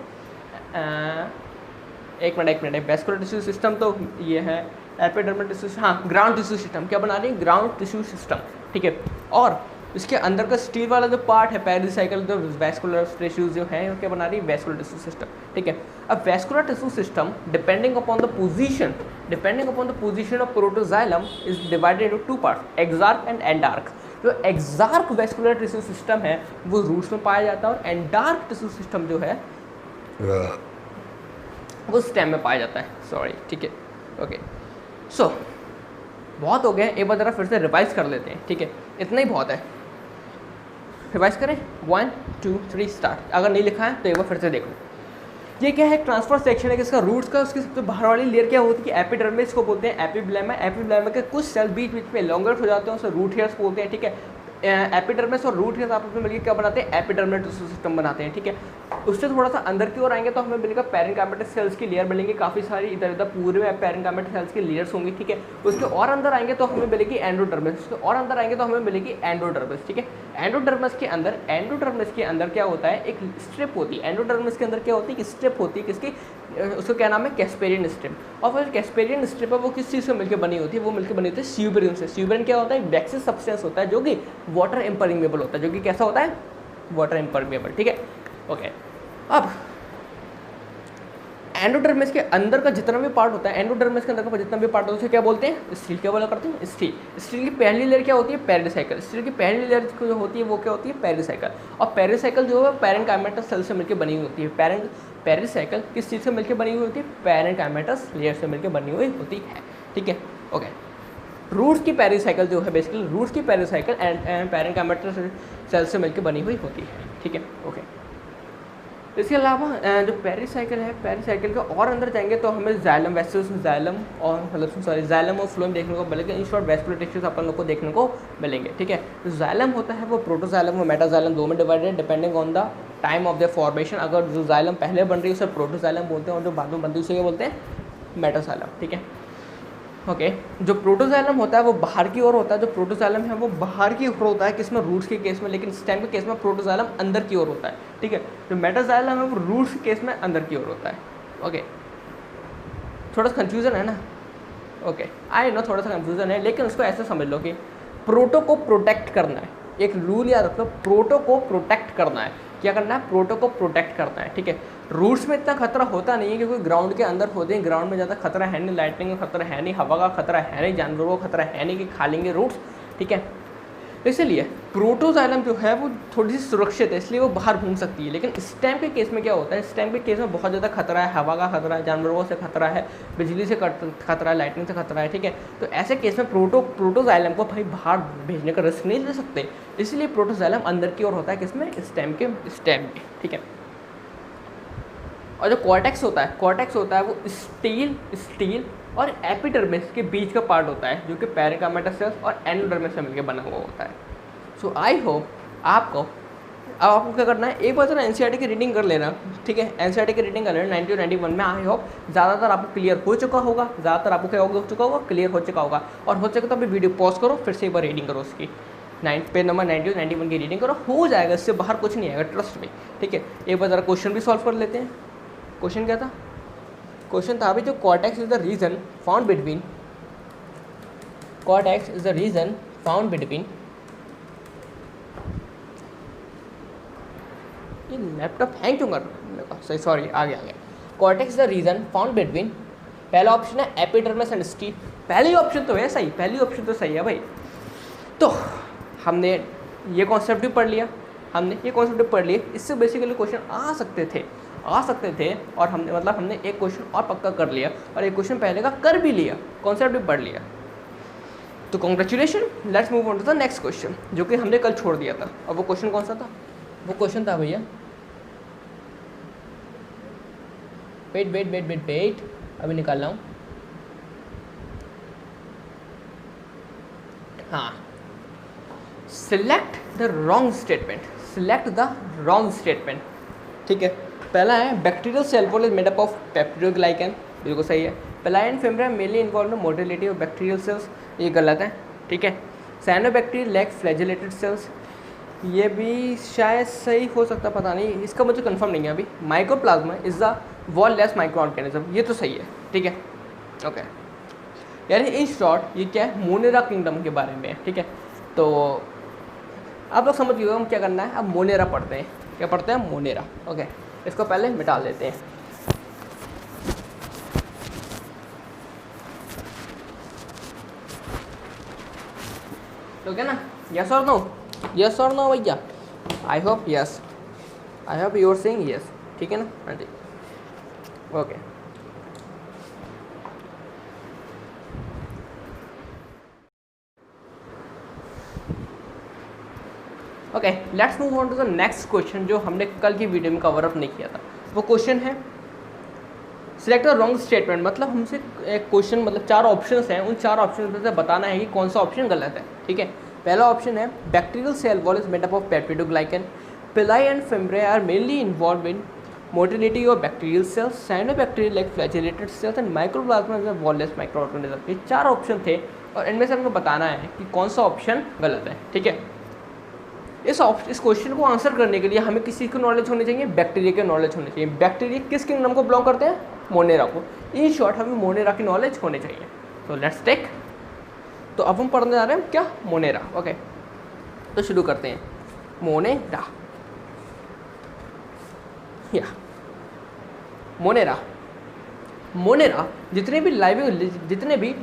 एक मिनट, वेस्कुलर टिश्यू सिस्टम तो ये है, एपिडर्मल टिश्यू, हाँ, ग्राउंड टिश्यू सिस्टम क्या बना रही है, ग्राउंड टिश्यू सिस्टम, ठीक है। और इसके अंदर का स्टील वाला जो पार्ट है, पेरिसाइकिल, जो वेस्कुलर टिश्यूज जो है क्या बना रही है, वेस्कुलर टिश्यू सिस्टम, ठीक है। अब vascular tissue system depending upon the position of protoxylem is divided into 2 parts, exarch and endarch. जो एक्सार्क वेस्कुलर टिश्यू सिस्टम है वो रूट्स में पाया जाता है, और एंडार्क टिश्यू सिस्टम जो है वो स्टेम में पाया जाता है, सॉरी, ठीक है, ओके। सो बहुत हो गया, एक बार ज़रा फिर से रिवाइज कर लेते हैं, ठीक है, इतना ही बहुत है। रिवाइज करें, 1 2 3 स्टार्ट। अगर नहीं लिखा है तो एक बार फिर से देखो। ये क्या है, ट्रांसफर सेक्शन है किसका, रूट्स का। उसकी सबसे बाहर वाली लेयर क्या होती है, एपिडर्मिस को बोलते हैं, एपिब्लेमा। एपिब्लेमा के कुछ सेल बीच बीच में एलोंगेट हो जाते हैं, उसे रूट हेयर्स बोलते हैं, ठीक है। एपिडर्मिस और रूट हेयर्स आपस में मिलकर क्या बनाते हैं, एपिडर्मल टिश्यू सिस्टम बनाते हैं, ठीक है। उससे थोड़ा सा अंदर की ओर आएंगे तो हमें मिलेगा पैरेन्काइमेटस सेल्स की लेयर मिलेंगी, काफ़ी सारी इधर उधर पूरे में पैरेन्काइमेटस सेल्स की लेयर्स होंगी, ठीक है। उसके और अंदर आएंगे तो हमें मिलेगी एंडोडर्मिस, उसके और अंदर आएंगे तो हमें मिलेगी एंडोडर्मिस, ठीक है। एंडोडर्मिस के अंदर क्या होता है, एक स्ट्रिप होती है। एंडोडर्मिस के अंदर क्या होती है, एक स्ट्रिप होती है, किसकी, उसको क्या नाम है, कैस्पेरियन स्ट्रिप। और फिर कैस्पेरियन स्ट्रिप है वो किस चीज़ से मिलकर बनी होती है, वो मिलकर बनी होती है स्यूबेरिन से। स्यूबेरिन क्या होता है, वैक्सिस सब्सटेंस होता है जो कि वाटर इम्परमेबल होता है, जो कि कैसा होता है, वाटर इम्परमेबल, ठीक है, ओके। अब एंडोडर्मिस के अंदर का जितना भी पार्ट होता है, एंडोडर्मिस के अंदर का जितना भी पार्ट होता है उसे क्या बोलते हैं, स्टील। क्या बोला करते हैं, स्टील। स्टील की पहली लेयर क्या होती है, पेरिसाइकिल। स्टील की पहली लेयर जो होती है वो क्या होती है, पेरिसाइकिल। और पेरिसाइकिल जो है पैरेन्काइमेटस सेल से मिलकर बनी हुई होती है। पेरिसाइकिल किस चीज़ से मिलकर बनी हुई होती है, पैरेन्काइमेटस लेयर से मिलकर बनी हुई होती है, ठीक है, ओके। रूट्स की पेरिसाइकिल जो है, बेसिकली रूट्स की पेरिसाइकिल एंड पैरेन्काइमेटस सेल से मिलकर बनी हुई होती है, ठीक है, ओके। इसके अलावा जो पेरिसाइकिल है, पेरिसाइकिल के और अंदर जाएंगे तो हमें जाइलम, वेस्कुलर जाइलम और मतलब सॉरी जाइलम और फ्लोएम देखने को मिलेगा। इन शॉर्ट वेस्कुलर टिश्यूज अपन लोग को देखने को मिलेंगे, ठीक है। जो जाइलम होता है वो प्रोटोजाइलम और मेटाजाइलम दो में divided depending on the time of the formation. अगर जो जाइलम पहले बन रही है उसे प्रोटोजाइलम बोलते हैं, और जो बाद में बनती है उसे क्या बोलते हैं, मेटाजाइलम, ठीक है, ओके। जो प्रोटोजाइलम होता है वो बाहर की ओर होता है, जो प्रोटोजाइलम है वो बाहर की ओर होता है, किसमें, रूट्स के केस में, लेकिन स्टेम के केस में प्रोटोजाइलम अंदर की ओर होता है, ठीक है। जो मेटाजाइलम है वो रूट्स के केस में अंदर की ओर होता है, ओके। थोड़ा सा कन्फ्यूजन है ना, ओके, आई नो थोड़ा सा कन्फ्यूजन है, लेकिन उसको ऐसे समझ लो कि प्रोटो को प्रोटेक्ट करना है, एक रूल याद रख लो, प्रोटो को प्रोटेक्ट करना है। क्या करना है, प्रोटो को प्रोटेक्ट करना है, ठीक है। रूट्स में इतना खतरा होता नहीं है क्योंकि ग्राउंड के अंदर होते हैं, ग्राउंड में ज़्यादा खतरा है नहीं, लाइटनिंग का खतरा है नहीं, हवा का खतरा है नहीं, जानवरों का खतरा है नहीं कि खा लेंगे रूट्स, ठीक है। इसलिए प्रोटोजाइलम जो है वो थोड़ी सी सुरक्षित है, इसलिए वो बाहर घूम सकती है। लेकिन स्टेम के केस में क्या होता है, स्टेम के केस में बहुत ज़्यादा खतरा है, हवा का खतरा है, जानवरों से खतरा है, बिजली से खतरा है, लाइटनिंग से खतरा है, ठीक है। तो ऐसे केस में प्रोटोजाइलम को भाई बाहर भेजने का रिस्क नहीं ले सकते, इसलिए प्रोटोजाइलम अंदर की ओर होता है, किसमें, स्टेम में, ठीक है। और जो कॉर्टेक्स होता है वो स्टील और एपिडर्मिस के बीच का पार्ट होता है, जो कि पैरेन्काइमेटस सेल्स और एंडोडर्मिस से मिलकर बना हुआ होता है। सो आई होप आपको क्या करना है, एक बार जरा एनसीईआरटी की रीडिंग कर लेना, ठीक है। एनसीईआरटी की रीडिंग कर लेना 90 और 91 में। आई होप ज़्यादातर आपको क्लियर हो चुका होगा, क्लियर हो चुका होगा। और हो सके तो अभी वीडियो पॉज करो, फिर से एक बार रीडिंग करो उसकी, पेज नंबर 90 और 91 की रीडिंग करो, हो जाएगा, इससे बाहर कुछ नहीं आएगा, ट्रस्ट में, ठीक है। एक बार ज़रा क्वेश्चन भी सॉल्व कर लेते हैं। क्वेश्चन क्या था, क्वेश्चन था अभी जो cortex is the region found between cortex is the region found between, ये लैपटॉप हैंग क्यों कर रहा है, सही सॉरी आ गया। Cortex is the region found between, पहला ऑप्शन है एपिडर्मिस एंड स्कील, पहली ऑप्शन तो है सही, पहली ऑप्शन तो सही है भाई। तो हमने ये कॉन्सेप्ट भी पढ़ लिया, इससे बेसिकली क्वेश्चन आ सकते थे और हमने एक क्वेश्चन और पक्का कर लिया और एक क्वेश्चन पहले का कर भी लिया, कॉन्सेप्ट भी पढ़ लिया। तो congratulation, let's move on to the next question जो कि हमने कल छोड़ दिया था। और वो क्वेश्चन कौन सा था? वो क्वेश्चन था भैया, वेट अभी निकाल रहा हूँ। हाँ, सिलेक्ट द रॉन्ग स्टेटमेंट, ठीक है। पहला है bacterial cell wall is made up of peptidoglycan, बिल्कुल सही है। Pili fimbriae mainly involve in motility of bacterial cells, ये गलत है, ठीक है। साइनोबैक्टीरिया लैक फ्लैजेलेटेड सेल्स, ये भी शायद सही हो सकता, पता नहीं, इसका मुझे कंफर्म नहीं है अभी। Mycoplasma is the wall less micro organism, ये तो सही है, ठीक है, ओके। यानी इन शॉर्ट ये क्या है, मोनेरा किंगडम के बारे में है, ठीक है। तो आप लोग समझ गए हम क्या करना है, अब मोनेरा पढ़ते हैं। क्या पढ़ते हैं? Monera, okay. इसको पहले मिटा लेते हैं। तो क्या ना, यस और नो भैया? I hope yes, I hope you are saying yes, ठीक है ना? हाँ जी, okay. Okay, let's move on to the next question जो हमने कल की वीडियो में कवर अप नहीं किया था। वो क्वेश्चन है सिलेक्ट द रॉन्ग स्टेटमेंट, मतलब हमसे एक क्वेश्चन, मतलब 4 ऑप्शंस हैं, उन 4 ऑप्शन में से बताना है कि कौन सा ऑप्शन गलत है, ठीक है। पहला ऑप्शन है bacterial cell wall is made up of peptidoglycan, pili and fimbriae are mainly involve in motility of bacterial cells, cyanobacteria like flagellated cells and mycoplasma is a wall less micro organism. ये 4 option थे और इनमें से हमको बताना है कि कौन सा ऑप्शन गलत है, ठीक है। इस क्वेश्चन को आंसर करने के लिए हमें किसी की नॉलेज होनी चाहिए, बैक्टीरिया की नॉलेज होनी चाहिए। बैक्टीरिया किस किंगडम को बिलोंग करते हैं? मोनेरा को। इन शॉर्ट हमें मोनेरा की नॉलेज होनी चाहिए। तो लेट्स टेक, तो अब हम पढ़ने जा रहे हैं क्या? Monera, okay. तो शुरू करते हैं। मोनेरा, या मोनेरा जितने भी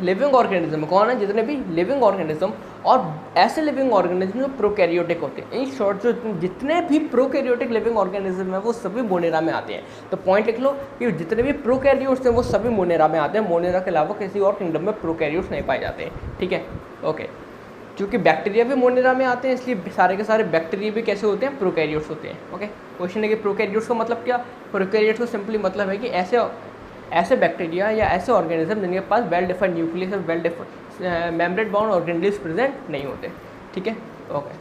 लिविंग ऑर्गेनिज्म, कौन है? जितने भी लिविंग ऑर्गेनिज्म और ऐसे लिविंग ऑर्गेनिज्म जो प्रोकैरियोटिक होते हैं। इन शॉर्ट जो जितने भी प्रोकैरियोटिक लिविंग ऑर्गेनिज्म है वो सभी मोनेरा में आते हैं। तो पॉइंट लिख लो कि जितने भी प्रोकैरियोट्स हैं वो सभी मोनेरा में आते हैं। मोनेरा के अलावा किसी और किंगडम में प्रोकैरियोट्स नहीं पाए जाते हैं, ठीक है, ओके। क्योंकि बैक्टीरिया भी मोनेरा में आते हैं, इसलिए सारे के सारे बैक्टीरिया भी कैसे होते हैं? प्रोकैरियोट्स होते हैं, ओके। क्वेश्चन है कि प्रोकैरियोट्स का मतलब क्या? प्रोकैरियोट्स का सिंपली मतलब है कि ऐसे बैक्टीरिया या ऐसे ऑर्गेनिज्म जिनके पास वेल डिफाइंड न्यूक्लियस और well defined membrane bound organelles present नहीं होते, ठीक है, ओके।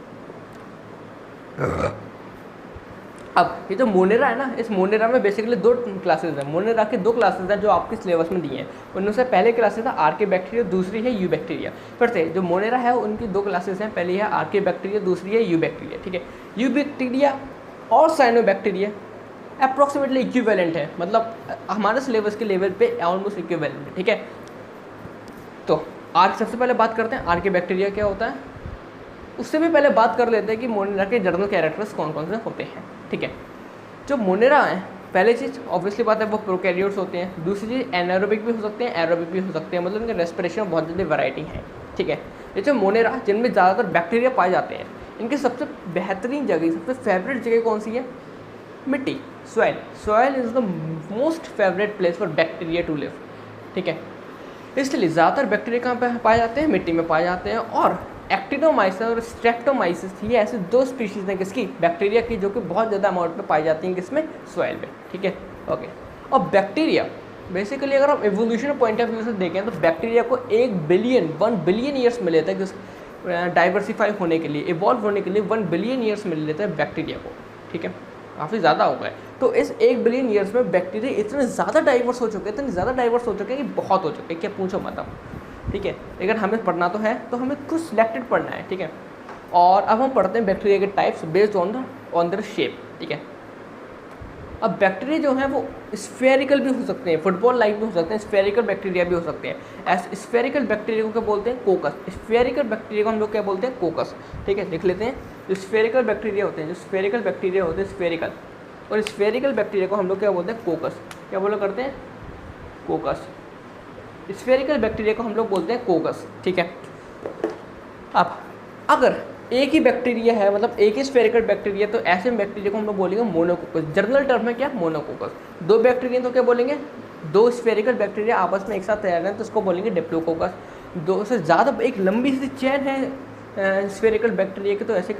अब ये जो मोनेरा है ना, इस मोनेरा में बेसिकली 2 क्लासेस हैं। मोनेरा की 2 क्लासेस हैं जो आपके सिलेबस में दिए हैं। उनमें से पहले क्लासेस है आर्के बैक्टीरिया, दूसरी है यू बैक्टीरिया। फिर से जो मोनेरा है उनकी 2 क्लासेस हैं, पहली है आर्के बैक्टीरिया, दूसरी है यू बैक्टीरिया, ठीक है। यू बैक्टीरिया और साइनोबैक्टीरिया अप्रॉक्सीमेटली इक्विवेलेंट है, मतलब हमारे सिलेबस के लेवल पे ऑलमोस्ट इक्विवेलेंट है, ठीक है। तो सबसे पहले बात करते हैं आर्के बैक्टीरिया क्या होता है। उससे भी पहले बात कर लेते हैं कि मोनेरा के जर्नल कैरेक्टर्स कौन कौन से होते हैं, ठीक है। जो मोनेरा है, पहली चीज़ ऑब्वियसली बात है वो प्रोकैरियोट्स होते हैं। दूसरी चीज़ एनारोबिक भी हो सकते हैं, एरोबिक भी हो सकते हैं, मतलब इनके रेस्पिरेशन में बहुत ज़्यादा वैरायटी है, ठीक है। ये जो मोनेरा जिनमें ज़्यादातर बैक्टीरिया पाए जाते हैं, इनकी सबसे बेहतरीन जगह, सबसे फेवरेट जगह कौन सी है? मिट्टी, soil is the most favourite place for bacteria to live, ठीक है। इसलिए ज़्यादातर बैक्टीरिया कहाँ पे पाए जाते हैं? मिट्टी में पाए जाते हैं। और एक्टिनोमाइसिस और स्ट्रेप्टोमाइसिस, ये ऐसे 2 स्पीशीज़ हैं किसकी? बैक्टीरिया की, जो कि बहुत ज़्यादा अमाउंट में पाई जाती हैं किसमें? सॉइल में, ठीक है, ओके। और बैक्टीरिया बेसिकली अगर हम एवोल्यूशन पॉइंट ऑफ व्यू से देखें तो बैक्टीरिया को 1 बिलियन ईयर्स मिले थे डाइवर्सिफाई होने के लिए, इवॉल्व होने के लिए 1 बिलियन ईयर्स मिल लेते हैं बैक्टीरिया को, ठीक है, काफ़ी ज़्यादा हो गए। तो इस 1 बिलियन ईयर्स में बैक्टीरिया इतने ज़्यादा डाइवर्स हो चुके हैं कि बहुत हो चुके हैं, क्या पूछो मत अब, ठीक है। लेकिन हमें पढ़ना तो है, तो हमें कुछ सिलेक्टेड पढ़ना है, ठीक है। और अब हम पढ़ते हैं बैक्टीरिया के types based on their shape, ठीक है। अब बैक्टीरिया जो है वो स्फेरिकल भी हो सकते हैं, फुटबॉल लाइक भी हो सकते हैं, स्फेरिकल बैक्टीरिया भी हो सकते हैं। ऐसे स्फेरिकल बैक्टीरिया को क्या बोलते हैं? कोकस। स्फेरिकल बैक्टीरिया को हम लोग क्या बोलते हैं? कोकस। ठीक है, लिख लेते हैं। जो स्फेरिकल बैक्टीरिया होते हैं, जो स्फेरिकल बैक्टीरिया होते हैं स्फेरिकल, और स्फेरिकल बैक्टीरिया को हम लोग क्या बोलते हैं? कोकस। क्या बोला करते हैं? कोकस। स्फेरिकल बैक्टीरिया को हम लोग बोलते हैं कोकस। ठीक है, अब अगर एक ही बैक्टीरिया है, मतलब एक ही स्फेरिकल बैक्टीरिया, तो ऐसे बैक्टीरिया को हम लोग बोलेंगे मोनोकोकस। जनरल टर्म में क्या? मोनोकोकस। दो बैक्टीरिया तो क्या बोलेंगे? दो स्फेरिकल बैक्टीरिया आपस में एक साथ तैयार हैं तो उसको बोलेंगे डिप्लोकोकस। दो से ज़्यादा एक लंबी सी चेन है स्फेरिकल बैक्टीरिया की, तो ऐसे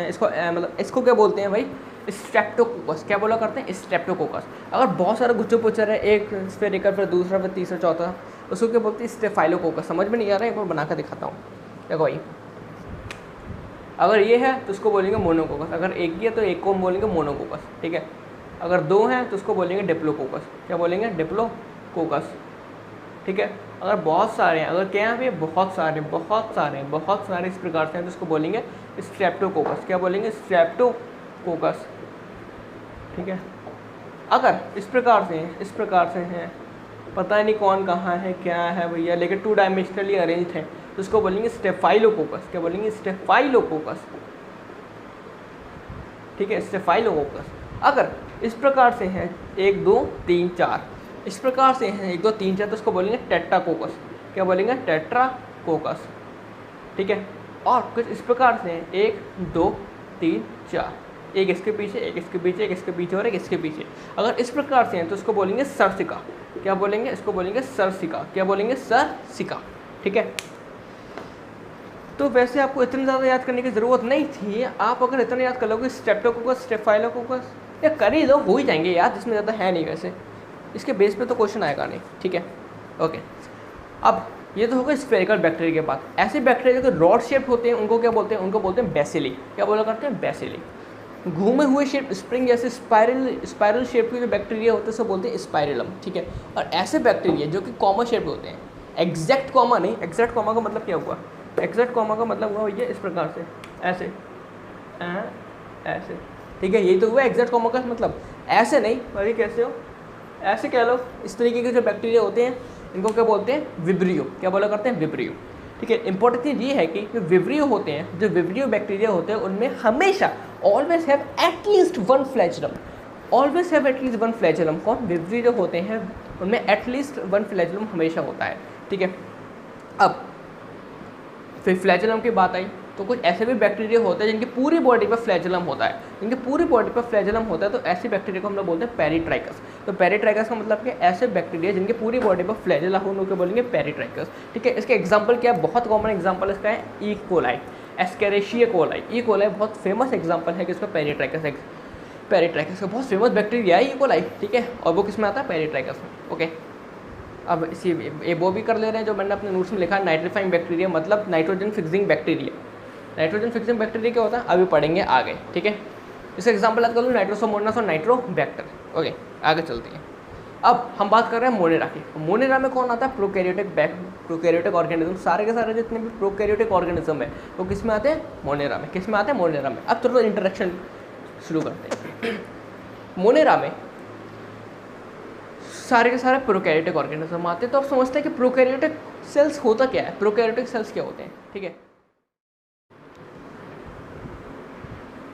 इसको मतलब इसको क्या बोलते हैं भाई? स्ट्रेप्टोकोकस। क्या बोला करते हैं? स्ट्रेप्टोकोकस। अगर बहुत सारे गुच्छे पुच्छर है, एक स्फेरिकल फिर दूसरा फिर तीसरा चौथा, उसको क्या बोलते हैं? स्टेफाइलोकोकस। समझ में नहीं आ रहा है? एक बार बना कर दिखाता हूँ। देखो भाई, अगर ये है तो उसको बोलेंगे मोनोकोकस, अगर एक ही है तो एक को हम बोलेंगे मोनोकोकस। ठीक है, अगर दो हैं तो उसको बोलेंगे डिप्लोकोकस। क्या बोलेंगे? डिप्लोकोकस। ठीक है, अगर बहुत सारे हैं, अगर क्या है बहुत सारे इस प्रकार से हैं तो उसको बोलेंगे स्ट्रेप्टोकोकस। क्या बोलेंगे? स्ट्रेप्टोकोकस। ठीक है, अगर इस प्रकार से हैं, पता नहीं कौन कहाँ है क्या है भैया, लेकिन 2 डायमेंशनली अरेंज है तो उसको बोलेंगे स्टेफाइलोकोकस। क्या बोलेंगे? स्टेफाइलोकोकस। ठीक है, स्टेफाइलोकोकस। अगर इस प्रकार से हैं 1 2 3 4, इस प्रकार से हैं 1 2 3 4 तो उसको बोलेंगे टेट्राकोकस। क्या बोलेंगे? टेट्राकोकस। ठीक है, और कुछ इस प्रकार से हैं 1 2 3 4, एक इसके पीछे, एक इसके पीछे, एक इसके पीछे और एक इसके पीछे। अगर इस प्रकार से हैं तो उसको बोलेंगे सर्सिका। क्या बोलेंगे? इसको बोलेंगे सर्सिका। क्या बोलेंगे? सर्सिका। ठीक है, तो वैसे आपको इतनी ज़्यादा याद करने की ज़रूरत नहीं थी। आप अगर इतना याद कर लोगे स्ट्रेप्टोकोकस, स्टेफाइलोकोकस, या कर ही लो, हो ही जाएंगे याद, इसमें ज़्यादा है नहीं वैसे, इसके बेस पे तो क्वेश्चन आएगा नहीं। ठीक है, ओके। अब ये तो हो गया स्फेरिकल बैक्टीरिया के बाद। ऐसे बैक्टीरिया जो रॉड शेप होते हैं उनको क्या बोलते हैं? उनको बोलते हैं बेसिली। क्या बोला करते हैं? बेसिली। घूमे हुए शेप, स्प्रिंग जैसे स्पाइरल शेप के जो बैक्टीरिया होते हैं सब बोलते हैं स्पाइरलम। ठीक है, और ऐसे बैक्टीरिया जो कि कॉमा शेप होते हैं, एग्जैक्ट कॉमा नहीं, एग्जैक्ट कॉमा का मतलब क्या हुआ? एग्जैक्ट कॉमा का मतलब हुआ भैया इस प्रकार से, ऐसे ऐसे। ठीक है, यही तो हुआ एग्जैक्ट कॉमा का मतलब। ऐसे नहीं, अरे कैसे हो, ऐसे कह लो। इस तरीके के जो बैक्टीरिया होते हैं इनको क्या बोलते हैं? विब्रियो। क्या बोला करते हैं? विब्रियो। ठीक है, इंपॉर्टेंट चीज़ ये है कि जो विब्रियो होते हैं, जो विब्रियो बैक्टीरिया होते हैं, उनमें हमेशा always have at least 1 flagellum. Always have at least 1 flagellum. कौन? विब्रियो जो होते हैं उनमें एटलीस्ट 1 फ्लैचलम हमेशा होता है। ठीक है, अब फिर फ्लैचलम की बात आई तो कुछ ऐसे भी बैक्टीरिया होते हैं जिनकी पूरी बॉडी पर फ्लैचलम होता है। जिनकी पूरी बॉडी पर फ्लैचलम होता है तो ऐसे बैक्टीरिया को हम लोग बोलते हैं पेरिट्राइकस। तो पेरिट्राइकस का मतलब कि ऐसे बैक्टीरिया जिनकी पूरी बॉडी पर फ्लैचला हो उनको बोलेंगे पेरिट्राइकस। ठीक है, इसके एग्जाम्पल क्या है? बहुत कॉमन एग्जाम्पल इसका है E coli, Escherichia coli. E coli बहुत फेमस एग्जाम्पल है कि इसका पेरिट्राइकस का बहुत फेमस बैक्टीरिया है ई कोलाई। ठीक है, और वो किस में आता है? पेरिट्राइकस में। ओके, अब इसी वो भी कर ले रहे हैं जो मैंने अपने नोट्स में लिखा है, नाइट्रीफाइंग बैक्टीरिया मतलब nitrogen fixing bacteria. Nitrogen fixing bacteria क्या होता है अभी पढ़ेंगे आगे। ठीक है, इसका एग्जाम्पल याद कर लो, नाइट्रोसोमोनास और नाइट्रोबैक्टर। ओके, आगे चलते हैं। अब हम बात कर रहे हैं मोनेरा की। मोनेरा में कौन आता है? Prokaryotic organism. सारे के सारे जितने भी प्रोकैरियोटिक ऑर्गेनिज्म है वो किस में आते हैं? मोनेरा में। किस में आते हैं? मोनेरा में। अब चलो इंट्रोडक्शन शुरू करते हैं। मोनेरा में सारे के सारे प्रोकैरियोटिक ऑर्गेनिज्म आते हैं। तो आप समझते हैं कि प्रोकैरियोटिक सेल्स होता क्या है? प्रोकैरियोटिक सेल्स क्या होते हैं? ठीक है,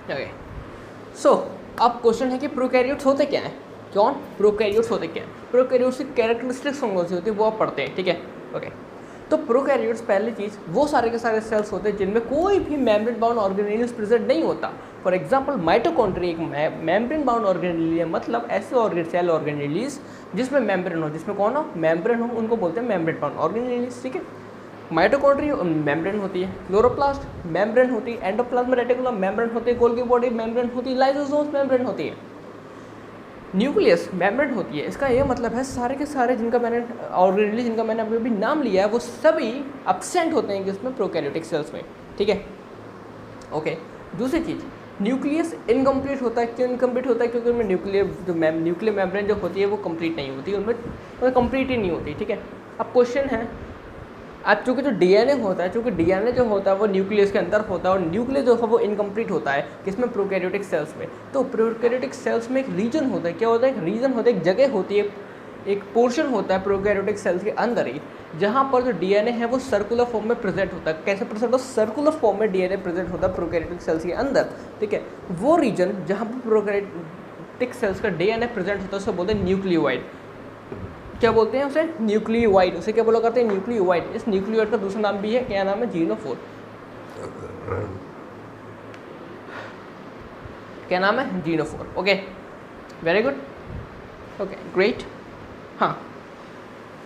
ओके। सो अब क्वेश्चन है कि प्रोकैरियोट्स होते क्या हैं? कौन? प्रोकैरियोट्स होते क्या हैं? प्रोकैरियोट्स की कैरेक्टरिस्टिक्स कौन सी होती है वो आप पढ़ते हैं। ठीक है, ओके। तो प्रोकैरियोट्स पहली चीज़ वो सारे के सारे सेल्स होते हैं जिनमें कोई भी मेम्ब्रेन बाउंड ऑर्गेनेल्स प्रेजेंट नहीं होता। फॉर एग्जांपल माइटोकॉन्ड्रिया एक मेम्ब्रेन बाउंड ऑर्गेनेल है, मतलब ऐसे सेल ऑर्गेनेल्स जिसमें मेम्ब्रेन हो, जिसमें कौन हो? मेम्ब्रेन हो, उनको बोलते हैं मेम्ब्रेन बाउंड ऑर्गेनेल्स। ठीक है, माइटोकॉन्ड्रिया मेम्ब्रेन होती है, क्लोरोप्लास्ट मेम्ब्रेन होती है, एंडोप्लाज्मिक रेटिकुलम मेम्ब्रेन होती है, गोल्गी बॉडी मेम्ब्रेन होती है, लाइसोसोम्स मेम्ब्रेन होती है, न्यूक्लियस मेम्ब्रेन होती है। इसका ये मतलब है सारे के सारे जिनका मैंने ऑर्गेनेली जिनका मैंने अभी नाम लिया है वो सभी एब्सेंट होते हैं किसमें? प्रोकैरियोटिक सेल्स में। ठीक है, ओके। दूसरी चीज़, न्यूक्लियस इनकम्प्लीट होता है। क्यों इनकम्प्लीट होता है? क्योंकि उनमें न्यूक्लियर मेम्ब्रेन जो होती है वो कंप्लीट नहीं होती, उनमें कंप्लीट ही नहीं होती। ठीक है, अब क्वेश्चन है अब चूँकि जो डीएनए होता है, चूँकि डीएनए जो होता है वो न्यूक्लियस के अंदर होता है, और न्यूक्लियस जो है वो इनकम्प्लीट होता है किसमें, प्रोकैरियोटिक सेल्स में। तो प्रोकैरियोटिक सेल्स में एक रीजन होता है, क्या होता है, एक रीजन होता है, एक जगह होती है, एक पोर्शन होता है प्रोकैरियोटिक सेल्स के अंदर ही, जहाँ पर जो डीएनए है वो सर्कुलर फॉर्म में प्रेजेंट होता है। कैसे प्रेजेंट होता है, सर्कुलर फॉर्म में डीएनए प्रेजेंट होता है प्रोकैरियोटिक सेल्स के अंदर, ठीक है। वो रीजन जहाँ पर प्रोकैरियोटिक सेल्स का डीएनए प्रेजेंट होता है उसे बोलते हैं न्यूक्लियोइड। क्या बोलते हैं उसे, न्यूक्लियोइड। उसे क्या बोला करते हैं, न्यूक्लियोइड। इस न्यूक्लियोइड का दूसरा नाम भी है, क्या नाम है, जीनोफोर। क्या नाम है, genophore. Okay, very good, okay great. हाँ,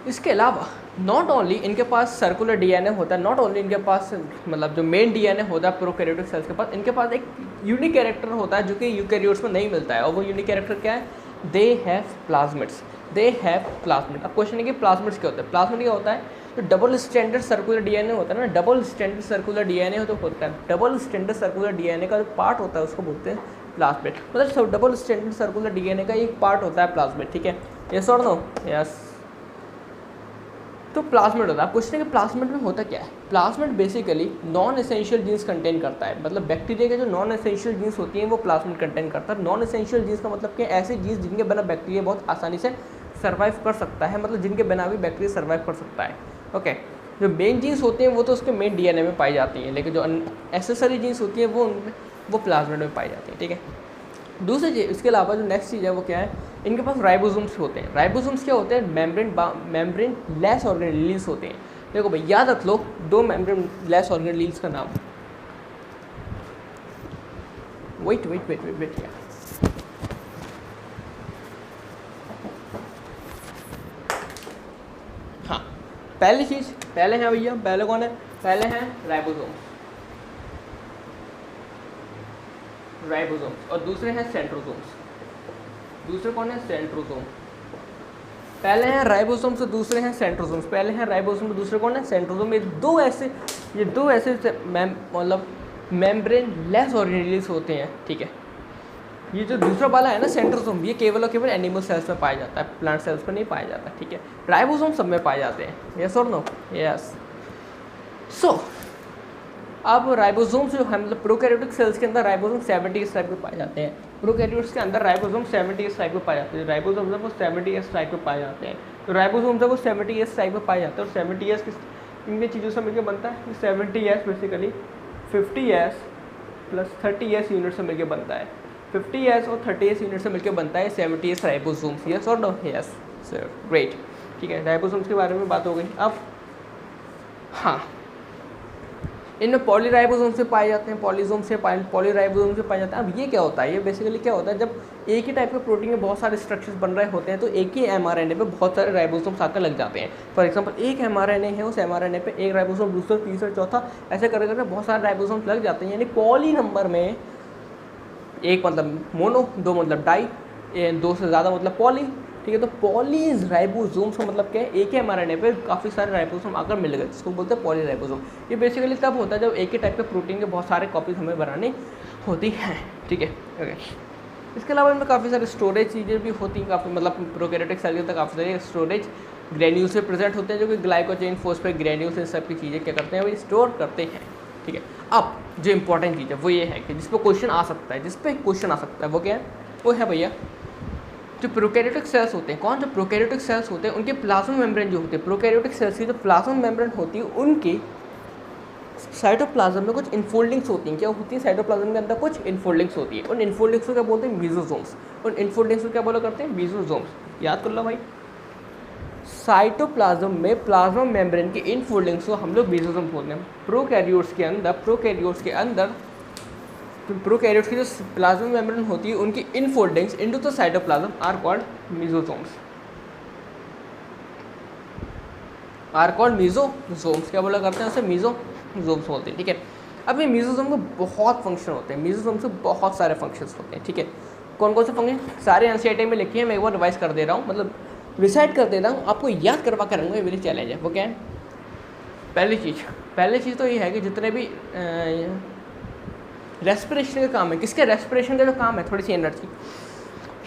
इसके अलावा नॉट ओनली इनके पास सर्कुलर डीएनए होता है, नॉट ओनली इनके पास मतलब जो मेन डीएनए होता है प्रोकैरियोटिक सेल्स के पास, इनके पास एक यूनिक कैरेक्टर होता है जो कि यूकैरियोट्स में नहीं मिलता है, और वो यूनिक कैरेक्टर क्या है, they have plasmids, they have plasmid. अब क्वेश्चन है कि प्लाज्मिड्स क्या होता है, प्लाज्मिड क्या होता है, तो डबल स्टैंडर्ड सर्कुलर डीएनए होता है ना, डबल स्टैंडर्ड सर्कुलर डीएनए तो होता है, डबल स्टैंडर्ड सर्कुलर डीएनए का जो पार्ट होता है उसको बोलते हैं प्लाज्मिड। मतलब सब डबल स्टैंडर्ड सर्कुलर डीएनए का एक पार्ट होता है प्लाज्मिड, ठीक है, यस और नो, यस। तो प्लाज्मिड होता है। आप क्वेश्चन है कि प्लाज्मिड में होता क्या है, plasmid basically non essential genes contain करता है, मतलब बैक्टीरिया के जो नॉन एसेंशियल जीन्स होती हैं वो प्लाज्मिड कंटेन करता है। नॉन एसेंशियल जीन्स का मतलब क्या, ऐसे जीन्स जिनके बिना बैक्टीरिया बहुत आसानी से सर्वाइव कर सकता है, मतलब जिनके बिना भी बैक्टीरिया सर्वाइव कर सकता है, ओके। जो मेन जीन्स होती हैं वो तो उसके मेन डीएनए में पाई जाती हैं, लेकिन जो एसेसरी जीन्स होती है वो प्लाज्मिड में पाई जाती है, ठीक है। दूसरी चीज़, इसके अलावा जो नेक्स्ट चीज़ है वो क्या है, इनके पास राइबोसोम्स होते हैं। राइबोसोम्स क्या होते हैं, मेम्ब्रेन लेस ऑर्गेनेल्स होते हैं। देखो भाई याद रख लो दो मेम्ब्रेन लेस ऑर्गेनेल्स का नाम, वेट हाँ, पहली चीज़, पहले हैं भैया, पहले कौन है, पहले हैं राइबोसोम्स, और दूसरे हैं सेंट्रोसोम्स। दूसरे कौन है, सेंट्रोसोम। पहले हैं राइबोसोम्स और दूसरे हैं सेंट्रोसोम्स। पहले हैं राइबोसोम और दूसरे कौन है, सेंट्रोसोम। ये दो ऐसे मतलब मेम्ब्रेन लेस ऑर्गेनेल्स होते हैं, ठीक है। ये जो दूसरा वाला है ना सेंट्रोसोम, ये केवल और केवल एनिमल सेल्स में पाया जाता है, प्लांट सेल्स में नहीं पाया जाता, ठीक है। राइबोसोम सब में पाए जाते हैं, यस और नो, यस। सो अब राइबोसोम्स जो है, मतलब प्रोकैरियोटिक सेल्स के अंदर राइबोसोम 70 टाइप के पाए जाते हैं। प्रोकैरियोट्स के अंदर राइबोसोम 70 टाइप के पाए जाते हैं। राइबोसोम है वो 70 टाइप के पाए जाते हैं। तो राइबोसोम है वो 70 टाइप के पाए जाते हैं, और 70 किस इनकी चीज़ों से मिलकर बनता है, 70 बेसिकली 50 प्लस 30 यूनिट से मिलकर बनता है। 50 और 30 यूनिट से मिलकर बनता है 70 राइबोसोम्स, यस और नो, यस सर, ग्रेट, ठीक है। राइबोसोम्स के बारे में बात हो गई। अब हाँ, इनमें पॉलीराइबोसोम से पाए जाते हैं, पॉलीराइबोसोम से पाए जाते हैं। अब ये क्या होता है, ये बेसिकली क्या होता है, जब एक ही टाइप के प्रोटीन के बहुत सारे स्ट्रक्चर्स बन रहे होते हैं तो एक ही एमआरएनए पे बहुत सारे राइबोसोम्स आकर लग जाते हैं। फॉर एग्जांपल एक एमआरएनए है, उस एमआरएनए पे एक राइबोसोम, दूसरा, तीसरा, चौथा, ऐसे करके करके बहुत सारे राइबोसोम्स लग जाते हैं। यानी पॉली नंबर में एक मतलब मोनो, दो मतलब डाई, दो से ज़्यादा मतलब पॉली, ठीक है। तो पॉलीज राइबोसोम्स का मतलब क्या है, एक ही एमआरएनए पे काफ़ी सारे राइबोसोम आकर मिल गए, जिसको बोलते हैं पॉलीराइबोसोम। ये बेसिकली तब होता है जब एक ही टाइप के प्रोटीन के बहुत सारे कॉपीज हमें बनानी होती हैं, ठीक है, ओके। इसके अलावा इनमें काफ़ी सारे स्टोरेज चीज़ें भी होती हैं, काफ़ी मतलब प्रोकैरियोटिक सेल के अंदर काफ़ी सारे स्टोरेज ग्रेन्यूल्स से प्रेजेंट होते हैं, जो कि ग्लाइकोजेन, फॉस्फेट ग्रेन्यूल्स, इन सब की चीज़ें क्या करते हैं, वो स्टोर करते हैं, ठीक है। अब जो इंपॉर्टेंट चीज़ है वो ये है कि जिस पर क्वेश्चन आ सकता है, वो क्या है, वो है भैया जो प्रोकैरियोटिक सेल्स होते हैं। कौन, जो प्रोकैरियोटिक सेल्स होते हैं उनके प्लाज्मा मेम्ब्रेन जो होते हैं, प्रोकैरियोटिक सेल्स की जो प्लाज्मा मेम्ब्रेन होती है उनकी साइटोप्लाज्म में कुछ इनफोल्डिंग्स होती हैं। क्या होती है, साइटोप्लाज्म के अंदर कुछ इनफोल्डिंग्स होती है। उन इनफोल्डिंग्स को क्या बोलते हैं, मेसोसोम्स। उन इनफोल्डिंग्स को क्या बोला करते हैं, मेसोसोम्स। याद कर लो भाई, साइटोप्लाज्म में प्लाज्मा मेम्ब्रेन की इनफोल्डिंग्स को हम लोग मेसोसोम्स बोलते हैं। प्रोकैरियोट्स के अंदर प्रोकैरियोट्स की जो प्लाज्मा मेम्ब्रेन होती है उनकी infoldings into the cytoplasm are called mesosomes, mesosomes. क्या बोला करते हैं उसे, मेसोसोम्स बोलते हैं, ठीक है। अब ये मेसोसोम के बहुत फंक्शन होते हैं, मेसोसोम से बहुत सारे फंक्शंस होते हैं, ठीक है। कौन कौन से फंक्शन, सारे एनसीईआरटी में लिखे हैं, मैं एक बार रिवाइज कर दे रहा हूँ, मतलब रिसाइट कर दे रहा हूँ, आपको याद करवा कर रहूँगा, ये मेरी चैलेंज है। वो क्या है, पहली चीज़ तो ये है कि जितने भी रेस्पिरेशन का काम है, किसके रेस्पिरेशन का जो काम है, थोड़ी सी एनर्जी,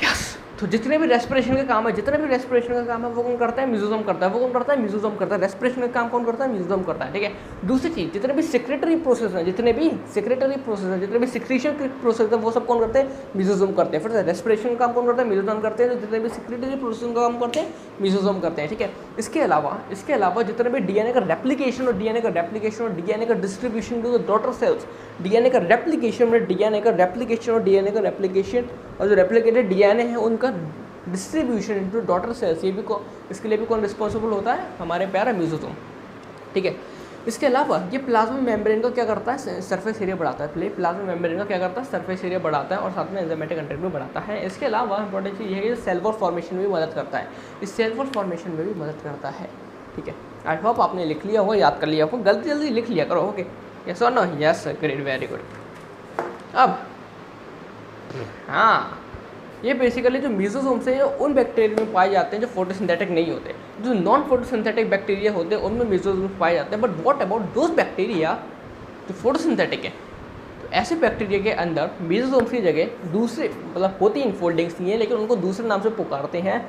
यस, तो जितने भी रेस्पिरेशन का काम है वो कौन करता है, मेसोसोम करता है। वो कौन करता है, मेसोसोम करता है। रेस्पिरेशन का काम कौन करता है, मेसोसोम करता है, ठीक है। दूसरी चीज़, जितने भी सेक्रेटरी प्रोसेस हैं, जितने भी सिक्रीशन प्रोसेस है वो सब कौन करते हैं, मेसोसोम करते हैं। फिर रेस्पिरेशन का काम कौन करता है, मेसोसोम करते हैं। जितने भी सेक्रेटरी प्रोसेस का काम करते हैं, मेसोसोम करते हैं, ठीक है। इसके अलावा जितने भी डीएनए का रेप्लिकेशन और डीएनए का distribution to the daughter cells, DNA का रेप्लिकेशन और जो रेप्लिकेटेड डीएनए है उनका डिस्ट्रीब्यूशन इनटू डॉटर सेल्स, ये भी इसके लिए भी कौन रिस्पॉन्सिबल होता है, हमारे प्यारा मेसोसोम, ठीक है। इसके अलावा ये प्लाज्मा मेम्ब्रेन को क्या करता है, सरफेस एरिया बढ़ाता है। प्लाज्मा मेम्ब्रेन का क्या करता है, सरफेस एरिया बढ़ाता है और साथ में एंजाइमेटिक कंटेंट भी बढ़ाता है। इसके अलावा इंपॉर्टेंट चीज़ ये है कि सेल वॉल फॉर्मेशन में भी मदद करता है, इस सेल वॉल फॉर्मेशन में भी मदद करता है, ठीक है। आई होप आपने लिख लिया होगा, याद कर लिया होगा, जल्दी लिख लिया करो, ओके। यस और no, yes, great, very good. अब हाँ, ये बेसिकली जो मेसोसोम से उन बैक्टीरिया में पाए जाते हैं जो फोटोसिंथेटिक नहीं होते। जो नॉन फोटोसिंथेटिक बैक्टीरिया होते हैं उनमें मेसोसोम पाए जाते हैं। But what about those bacteria जो फोटोसिंथेटिक है, तो ऐसे बैक्टीरिया के अंदर मेसोसोम्स की जगह दूसरे मतलब होती इनफोल्डिंग्स नहीं है, लेकिन उनको दूसरे नाम से पुकारते हैं,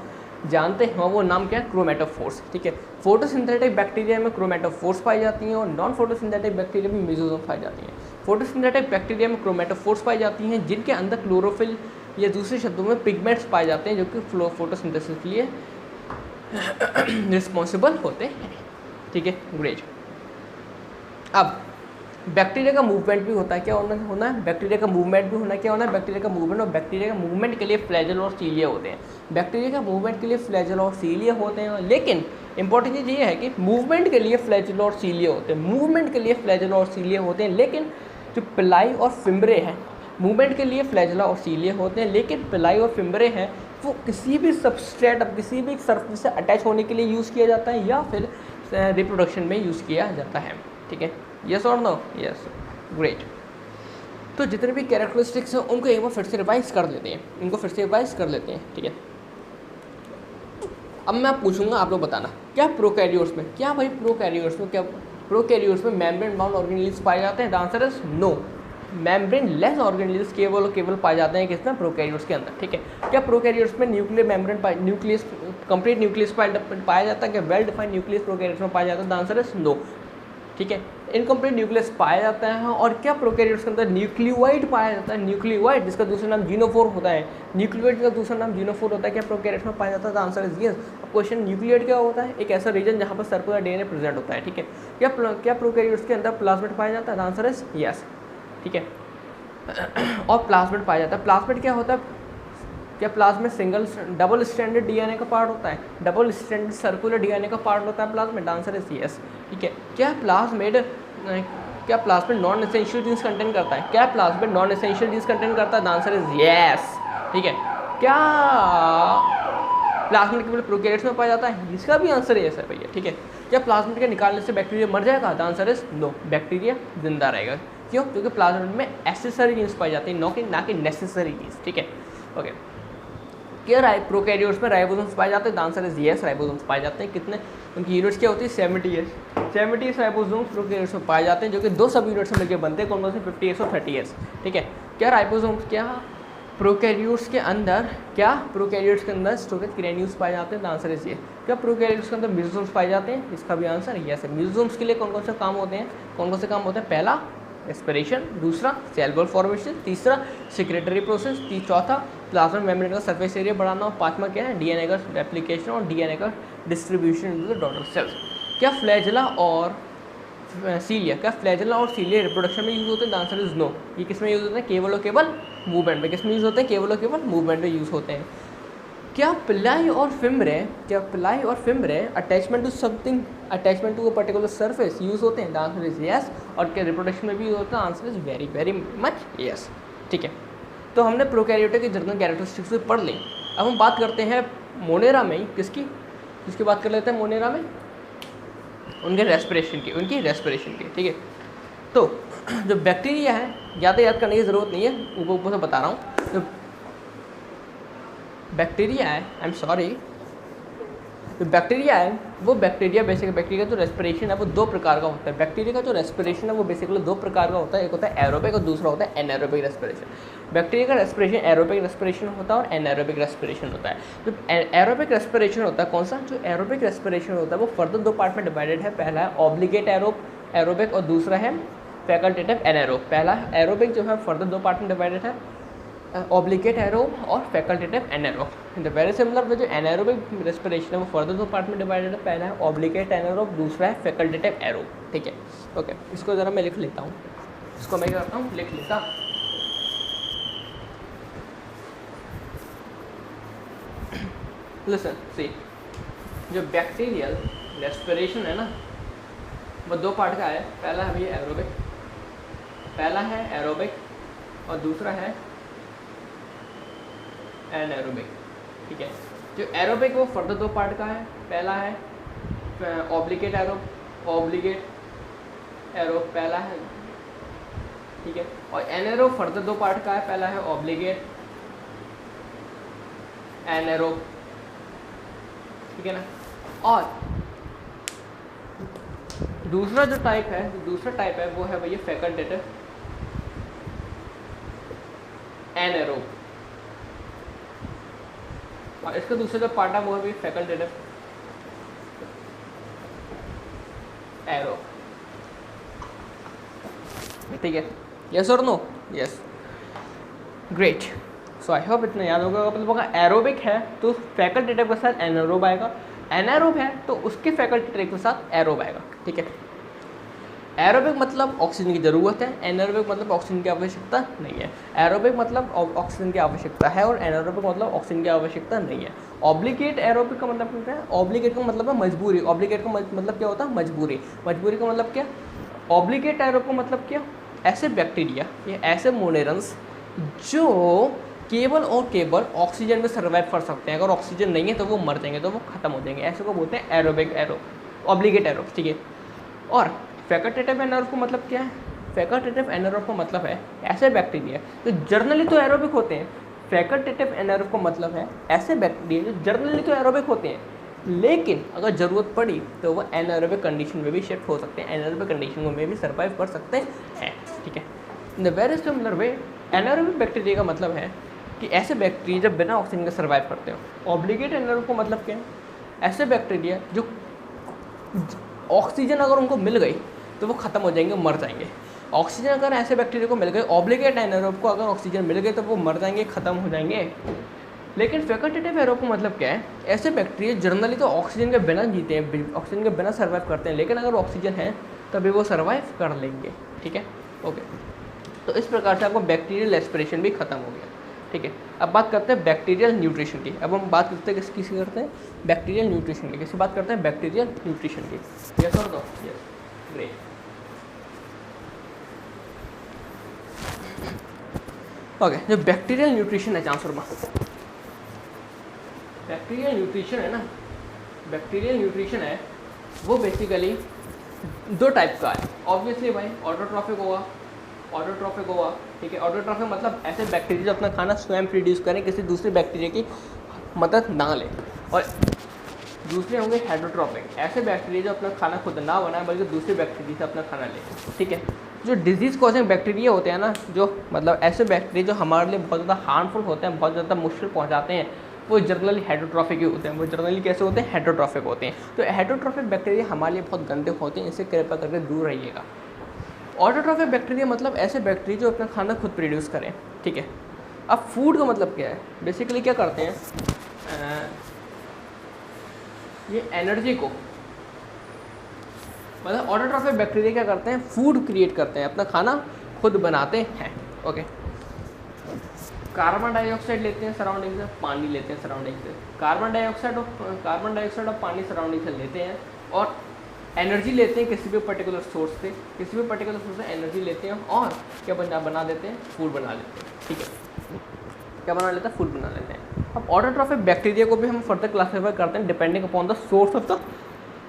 जानते हैं वो नाम क्या है, क्रोमेटोफोर्स, ठीक है। फोटोसिंथेटिक बैक्टीरिया में क्रोमेटोफोर्स पाई जाती हैं और नॉन फोटोसिंथेटिक बैक्टीरिया में मेसोसोम पाई जाती हैं। फोटोसिंथेटिक बैक्टीरिया में क्रोमेटोफोर्स पाई जाती हैं, जिनके अंदर क्लोरोफिल या दूसरे शब्दों में पिगमेंट्स पाए जाते हैं, जो कि फोटोसिंथेसिस के लिए रिस्पॉन्सिबल होते हैं, ठीक है, ग्रेट। अब बैक्टीरिया का मूवमेंट भी होता है, क्या होना है, बैक्टीरिया का मूवमेंट भी होना है, क्या होना है, बैक्टीरिया का मूवमेंट। और बैक्टीरिया का मूवमेंट के लिए फ्लैजेला और सीलिया होते हैं। बैक्टीरिया का मूवमेंट के लिए फ्लैजेला और सीलिया होते हैं, लेकिन इंपॉर्टेंट चीज़ ये है कि मूवमेंट के लिए फ्लैजेला और सीलिया होते हैं, लेकिन जो पिलाई और फिम्ब्रे हैं, मूवमेंट के लिए फ्लैजेला और सीलिया होते हैं, लेकिन पिलाई और फिम्ब्रे हैं वो किसी भी सबस्ट्रेट, अब किसी भी सरफेस से अटैच होने के लिए यूज़ किया जाता है या फिर रिप्रोडक्शन में यूज़ किया जाता है, ठीक है। यस और नो, यस, ग्रेट। तो जितने भी कैरेक्टरिस्टिक्स हैं उनको एक बार फिर से रिवाइज कर लेते हैं, ठीक है। अब मैं पूछूंगा, आप लोग बताना, क्या प्रोकैरियोट्स में मेम्ब्रेन बाउंड ऑर्गेनेल्स पाए जाते हैं? The answer is no. Membrane less organelles केवल पाए जाते हैं किसमें, प्रोकैरियोट्स के अंदर, ठीक है। क्या प्रोकैरियोट्स में कंप्लीट न्यूक्लियस पाया जाता है? क्या वेल डिफाइंड न्यूक्लियस प्रोकैरियोट्स में पाया जाता है? द आंसर इज नो, ठीक है। इनकम्प्लीट न्यूक्लियस पाया जाता है। और क्या प्रोकैरियोट्स के अंदर न्यूक्लियोइड पाया जाता है? न्यूक्लियोइड, जिसका दूसरा नाम जीनोफोर होता है, क्या प्रोकैरियोट्स में पाया जाता है? The answer is yes. अब क्वेश्चन, न्यूक्लियोइड क्या होता है? एक ऐसा रीजन जहाँ पर सर्कुलर डीएनए प्रेजेंट होता है, ठीक है। क्या प्रोकैरियोट्स के अंदर प्लाज्मिड पाया जाता है? द आंसर इज यस, ठीक है। और प्लाज्मिड पाया जाता है। प्लाज्मिड क्या होता है? क्या प्लाज्मिड डबल स्ट्रैंडेड डीएनए का पार्ट होता है? डबल स्ट्रैंडेड सर्कुलर डीएनए का पार्ट होता है प्लाज्मिड? आंसर इज यस, ठीक है। क्या plasmid non essential genes contain करता है? क्या plasmid non essential genes contain करता है? द आंसर इज यस, ठीक है। क्या प्लाज्मिड केवल प्रोकैरियोट्स में पाया जाता है? इसका भी आंसर यस है भैया, ठीक है। क्या प्लाज्मिड के निकालने से बैक्टीरिया मर जाएगा? The answer is no, bacteria जिंदा रहेगा। क्यों? क्योंकि प्लाज्मिड में एसेसरी जीन्स पाई जाती है, ना कि नेसेसरी जीन्स, ठीक है, ओके। क्या प्रोकैरियोट्स में राइबोसोम्स पाए जाते हैं? The answer is yes, ribosomes पाए जाते हैं। कितने? उनकी यूनिट्स क्या होती है? 70 राइबोसोम्स प्रोकैरियोट्स में पाए जाते हैं, जो कि 2 सब यूनिट्स में मिलकर बनते हैं। कौन से? 50 और 30, ठीक है। क्या प्रोकैरियोट्स के अंदर स्टोरेज ग्रेन्यूल्स पाए जाते हैं? द आंसर इज ये। क्या प्रोकैरियोट्स के अंदर मेसोसोम्स पाए जाते हैं? इसका भी आंसर यस है। मेसोसोम्स के लिए कौन से काम होते हैं? पहला रेस्पिरेशन, दूसरा सेल वॉल फॉर्मेशन, तीसरा सेक्रेटरी प्रोसेस, चौथा प्लाज्मा मेम्ब्रेन का सरफेस एरिया बढ़ाना, और पांचवा क्या है? डीएनए का रेप्लिकेशन और डीएनए का distribution into the daughter cells. क्या फ्लैजेला और सीलिया रिप्रोडक्शन में यूज होते हैं? The answer is no. ये किस में यूज होते हैं? केवल और केवल मूवमेंट में। किस में यूज होते हैं? केवल और केवल मूवमेंट में यूज होते हैं। क्या पिलाई और fimbriae attachment to a particular surface use होते हैं? The answer is yes. और क्या रिप्रोडक्शन में भी यूज होता है? Answer is very very much yes, ठीक है। तो हमने प्रोकैरियोटिक की जनरल कैरेक्टरिस्टिक्स पढ़ ली। अब हम बात करते हैं मोनेरा में, किसकी बात कर लेते हैं मोनेरा में? उनके रेस्पिरेशन की, ठीक है। तो जो बैक्टीरिया है, ज़्यादा याद करने की ज़रूरत नहीं है, ऊपर से बता रहा हूँ। जो बैक्टीरिया है, आई एम सॉरी, जो बैक्टीरिया है वो बैक्टीरिया बेसिकली बैक्टीरिया का जो रेस्पिरेशन है वो दो प्रकार का होता है। बैक्टीरिया का जो रेस्पिरेशन है वो बेसिकली दो प्रकार का होता है, एक होता है एरोबिक और दूसरा होता है एनारोबिक रेस्पिरेशन। बैक्टीरिया का रेस्पिरेशन एरोबिक रेस्पिरेशन होता है और एनारोबिक रेस्पिरेशन होता है। जो एरोबिक रेस्पिरेशन होता है कौन सा, जो एरोबिक रेस्पिरेशन होता है वो फर्दर दो पार्ट में डिवाइडेड है। पहला है ऑब्लिगेट एरोबिक और दूसरा है फैकल्टेटिव एनारोब। पहला एरोबिक जो है फर्दर दो पार्ट में डिवाइडेड है, ऑब्लिगेट एरोब और facultative anaerobe. The very similar में जो एनारोबिक रेस्पिरेशन है वो फर्दर दो पार्ट में डिवाइडेड है। पहला है ऑब्लिगेट एनारोब, दूसरा है फैकल्टेटिव एरोब। ठीक है, ओके, इसको ज़रा मैं लिख लेता हूँ, इसको मैं क्या करता हूँ लिख लेता। लिसन सी, जो बैक्टीरियल रेस्पिरेशन है ना वो दो पार्ट का है। पहला है भैया एरोबिक, पहला है एरोबिक और दूसरा है एनारोबिक। ठीक है, जो एरोबिक वो फर्दर दो पार्ट का है। पहला है ऑब्लिगेट एरोब, ऑब्लिगेट एरोब पहला है। ठीक है, और एनारोब फर्दर दो पार्ट का है। पहला है ऑब्लिगेट एनारोब। ठीक है ना, और दूसरा जो टाइप है वो है भैया फैकल्टेटिव एनारोब, और इसका दूसरा जो पार्ट है वो है फैकल्टेटिव एरोब। ठीक है, यस और no? Yes, great. So I hope इतना याद होगा। मतलब एरोबिक है तो फैकल्टेटिव के साथ एनारोब आएगा, एनारोब है तो उसके फैकल्टेटिव के साथ एरोब आएगा। ठीक है, एरोबिक मतलब ऑक्सीजन की ज़रूरत है, एनारोबिक मतलब ऑक्सीजन की आवश्यकता नहीं है। एरोबिक मतलब ऑक्सीजन की आवश्यकता है और एनारोबिक मतलब ऑक्सीजन की आवश्यकता नहीं है। ऑब्लिगेट एरोबिक का मतलब क्या है? ऑब्लिगेट का मतलब है मजबूरी। ऑब्लिगेट का मतलब क्या होता है? मजबूरी। मजबूरी का मतलब क्या? ऑब्लिगेट एरोबिक का मतलब क्या? ऐसे बैक्टीरिया या ऐसे मोनेरन्स जो केवल और केवल ऑक्सीजन में सर्वाइव कर सकते हैं। अगर ऑक्सीजन नहीं है तो वो मर जाएंगे, तो वो खत्म हो जाएंगे। ऐसे को बोलते हैं एरोबिक एरोब, ऑब्लिगेट एरोब। ठीक है, और फैकल्टेटिव एनारोब का मतलब क्या है? फैकल्टेटिव एनारोब का मतलब है ऐसे बैक्टीरिया जो जर्नली तो एरोबिक होते हैं। फैकल्टेटिव एनारोब का मतलब है ऐसे बैक्टीरिया जो जर्नली तो एरोबिक होते हैं, लेकिन अगर ज़रूरत पड़ी तो वो एनारोबिक कंडीशन में भी शिफ्ट हो सकते हैं, एनारोबिक कंडीशन में भी सर्वाइव कर सकते हैं। ठीक है, in the very similar way anaerobic bacteria का मतलब है कि ऐसे बैक्टीरिया जब बिना ऑक्सीजन के सर्वाइव करते हो। ऑब्लिगेट एनारोब का मतलब क्या है? ऐसे बैक्टीरिया जो ऑक्सीजन अगर उनको मिल गई तो वो खत्म हो जाएंगे, मर जाएंगे। ऑक्सीजन अगर ऐसे बैक्टीरिया को मिल गई, ऑब्लिगेट एनारोब को अगर ऑक्सीजन मिल गई तो वो मर जाएंगे, खत्म हो जाएंगे। लेकिन फैकल्टेटिव एरोब का मतलब क्या है? ऐसे बैक्टीरिया जनरली तो ऑक्सीजन के बिना जीते हैं, ऑक्सीजन के बिना सर्वाइव करते हैं, लेकिन अगर ऑक्सीजन है तभी वो सर्वाइव कर लेंगे। ठीक है, ओके, तो इस प्रकार से आपको बैक्टीरियल रेस्पिरेशन भी खत्म हो गया। ठीक है, अब बात करते हैं बैक्टीरियल न्यूट्रिशन की। अब हम बात करते हैं किसकी करते हैं? बैक्टीरियल न्यूट्रिशन की। किसकी बात करते हैं? बैक्टीरियल न्यूट्रिशन की। यस और नो? Yes, great. ओके, जो बैक्टीरियल न्यूट्रिशन है चांस शर्मा, बैक्टीरियल न्यूट्रिशन है ना, बैक्टीरियल न्यूट्रिशन है वो बेसिकली दो टाइप का है। ऑब्वियसली भाई ऑटोट्रॉफिक होगा, ऑटोट्रॉफिक होगा। ठीक है, ऑटोट्रॉफिक मतलब ऐसे बैक्टीरिया जो अपना खाना स्वयं प्रोड्यूस करें, किसी दूसरे बैक्टीरिया की मदद ना लें। और दूसरे होंगे हेटरोट्रॉफिक, ऐसे बैक्टीरिया जो अपना खाना खुद ना बनाए बल्कि दूसरे बैक्टीरिया से अपना खाना लें। ठीक है, जो डिजीज़ कॉजिंग बैक्टीरिया होते हैं ना, जो मतलब ऐसे बैक्टीरिया जो हमारे लिए बहुत ज़्यादा हार्मफुल होते हैं, बहुत ज़्यादा मुश्किल पहुँचाते हैं, वो जनरली हेटरोट्रॉफिक ही होते हैं। वो जनरली कैसे होते हैं? हेटरोट्रॉफिक होते हैं। तो हेटरोट्रॉफिक बैक्टीरिया हमारे लिए बहुत गंदे होते हैं, इनसे कृपया करके दूर रहिएगा। ऑटोट्रॉफिक बैक्टीरिया मतलब ऐसे बैक्टीरिया जो अपना खाना खुद प्रोड्यूस करें। ठीक है, अब फूड का मतलब क्या है? बेसिकली क्या करते हैं, ये एनर्जी को, मतलब ऑटोट्रॉफिक बैक्टीरिया क्या करते हैं? फूड क्रिएट करते हैं, अपना खाना खुद बनाते हैं। ओके, कार्बन डाइऑक्साइड लेते हैं सराउंडिंग से, पानी लेते हैं सराउंडिंग से। कार्बन डाइऑक्साइड और पानी सराउंडिंग से लेते हैं और एनर्जी लेते हैं किसी भी पर्टिकुलर सोर्स से, किसी भी पर्टिकुलर सोर्स से एनर्जी लेते हैं और क्या बना देते हैं? फूड बना लेते हैं। ठीक है, क्या बना लेते हैं? फूड बना लेते हैं। अब ऑटोट्रॉफिक बैक्टीरिया को भी हम फर्दर क्लासीफाई करते हैं depending upon the source of the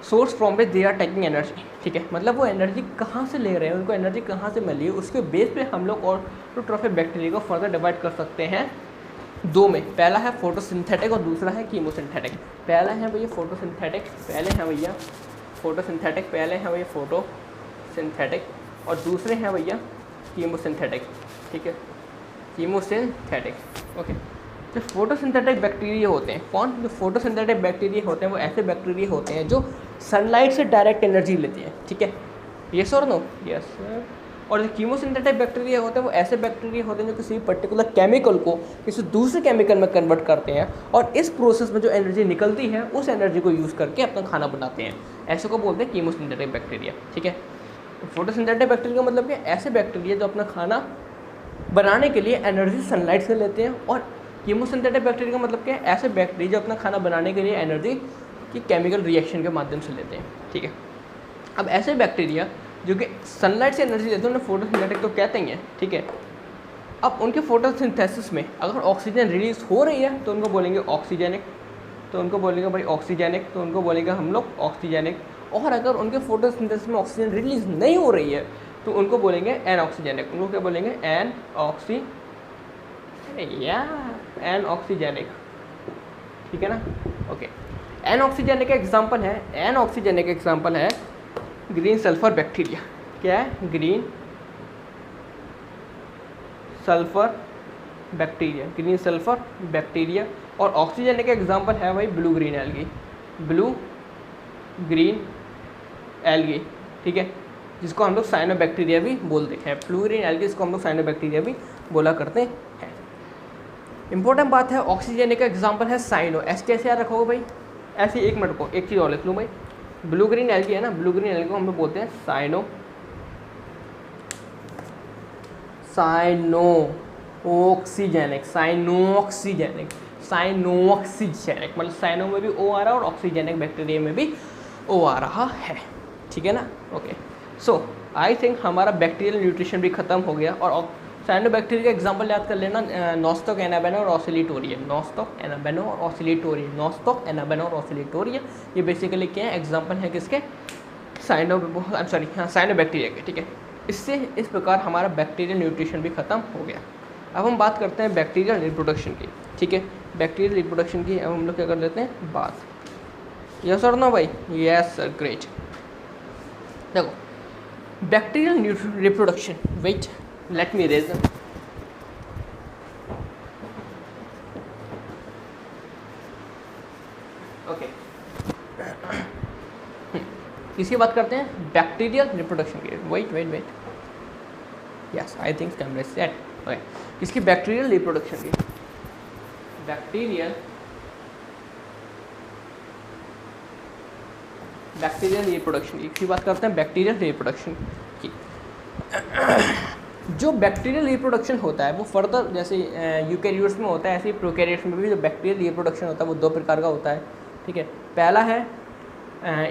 source from which they are taking energy. ठीक है, मतलब वो एनर्जी कहाँ से ले रहे हैं, उनको एनर्जी कहाँ से मिली है, उसके बेस पे हम लोग ऑटोट्रॉफिक बैक्टीरिया को फर्दर डिवाइड कर सकते हैं दो में, पहला है फोटोसिंथेटिक और दूसरा है कीमोसिंथेटिक। पहला है भैया फोटोसिंथेटिक, पहले हैं भैया फोटोसिंथेटिक, पहले हैं भैया फोटोसिंथेटिक और दूसरे हैं भैया कीमोसिंथेटिक। ठीक है, कीमोसिंथेटिक। ओके, जो फोटोसिंथेटिक बैक्टीरिया होते हैं, कौन? जो फोटोसिंथेटिक बैक्टीरिया होते हैं वो ऐसे बैक्टीरिया होते हैं जो सनलाइट से डायरेक्ट एनर्जी लेते हैं। ठीक है, यस और नो? यस। और जो कीमोसिंथेटिक बैक्टीरिया होते हैं वो ऐसे बैक्टीरिया होते हैं जो किसी पर्टिकुलर केमिकल को किसी दूसरे केमिकल में कन्वर्ट करते हैं और इस प्रोसेस में जो एनर्जी निकलती है उस एनर्जी को यूज़ करके अपना खाना बनाते हैं। ऐसे को बोलते हैं कीमोसिंथेटिक बैक्टीरिया। ठीक है, फोटोसिंथेटिक बैक्टीरिया का मतलब क्या? ऐसे बैक्टीरिया जो अपना खाना बनाने के लिए एनर्जी सनलाइट से लेते हैं। और कीमोसिंथेटिक बैक्टीरिया का मतलब क्या है? ऐसे बैक्टीरिया जो अपना खाना बनाने के लिए एनर्जी की केमिकल रिएक्शन के माध्यम से लेते हैं। ठीक है, अब ऐसे बैक्टीरिया जो कि सनलाइट से एनर्जी लेते हैं उन्हें फोटोसिंथेटिक तो कहते ही हैं। ठीक है, अब उनके फोटोसिंथेसिस में अगर ऑक्सीजन रिलीज हो रही है तो उनको बोलेंगे ऑक्सीजेनिक, तो उनको बोलेंगे भाई ऑक्सीजेनिक, तो उनको बोलेंगे हम लोग ऑक्सीजेनिक। और अगर उनके फोटोसिंथेसिस में ऑक्सीजन रिलीज नहीं हो रही है तो उनको बोलेंगे एनऑक्सीजेनिक। उनको क्या बोलेंगे? एनऑक्सीजेनिक। ठीक है ना? ओके, एनऑक्सीजेनिक का एग्जाम्पल है, एनऑक्सीजेनिक एग्जाम्पल है ग्रीन सल्फर बैक्टीरिया। क्या है? Green sulphur bacteria, green sulphur bacteria. और ऑक्सीजन का एग्जांपल है भाई blue green algae, blue green algae. ठीक है, जिसको हम लोग साइनोबैक्टीरिया भी बोलते हैं। ब्लू ग्रीन एल्गी जिसको हम लोग साइनोबैक्टीरिया भी बोला करते हैं। इंपॉर्टेंट बात है, ऑक्सीजन का एग्जांपल है साइनो। एस कैसे याद रखोगे भाई? ऐसे 1 मिनट को एक चीज़ और लिख लूँ भाई, ब्लू ग्रीन एल्गी है ना, ब्लू ग्रीन एल्गी को हम लोग बोलते हैं साइनो ऑक्सीजेनिक, साइनोऑक्सीजेनिक, साइनोऑक्सीजेनिक। मतलब साइनो में भी ओ आ रहा है और ऑक्सीजेनिक बैक्टीरिया में भी ओ आ रहा है। ठीक है ना? ओके, सो आई थिंक हमारा बैक्टीरियल न्यूट्रिशन भी खत्म हो गया। और साइनोबैक्टीरिया का एग्जांपल याद कर लेना, नॉस्टोक, एनाबेनो और ऑसिलिटोरिया। नॉस्टोक, एनाबेनो और ऑसिलिटोरिया, नॉस्टोक, एनाबेनो और ऑसिलिटोरिया, ये बेसिकली क्या है? एग्जांपल है किसके? साइनोबैक्टीरिया के। ठीक है, इससे इस प्रकार हमारा बैक्टीरियल न्यूट्रिशन भी खत्म हो गया। अब हम बात करते हैं बैक्टीरियल रिप्रोडक्शन की। ठीक है, बैक्टीरियल रिप्रोडक्शन की अब हम लोग क्या कर लेते हैं बात। यस और नो भाई? Yes sir, great. देखो, bacterial reproduction, wait let me raise. Okay, किसकी बात करते हैं? बैक्टीरियल रिप्रोडक्शन की। Wait wait wait, yes I think camera set. Okay, किसकी? बैक्टीरियल रिप्रोडक्शन की। बैक्टीरियल रिप्रोडक्शन की बात करते हैं, बैक्टीरियल रिप्रोडक्शन की। जो बैक्टीरियल रिप्रोडक्शन होता है वो फर्दर जैसे यूकैरियोट्स में होता है, ऐसे ही प्रोकैरियोट्स में भी जो बैक्टीरियल रिप्रोडक्शन होता है वो 2 प्रकार का होता है। ठीक है, पहला है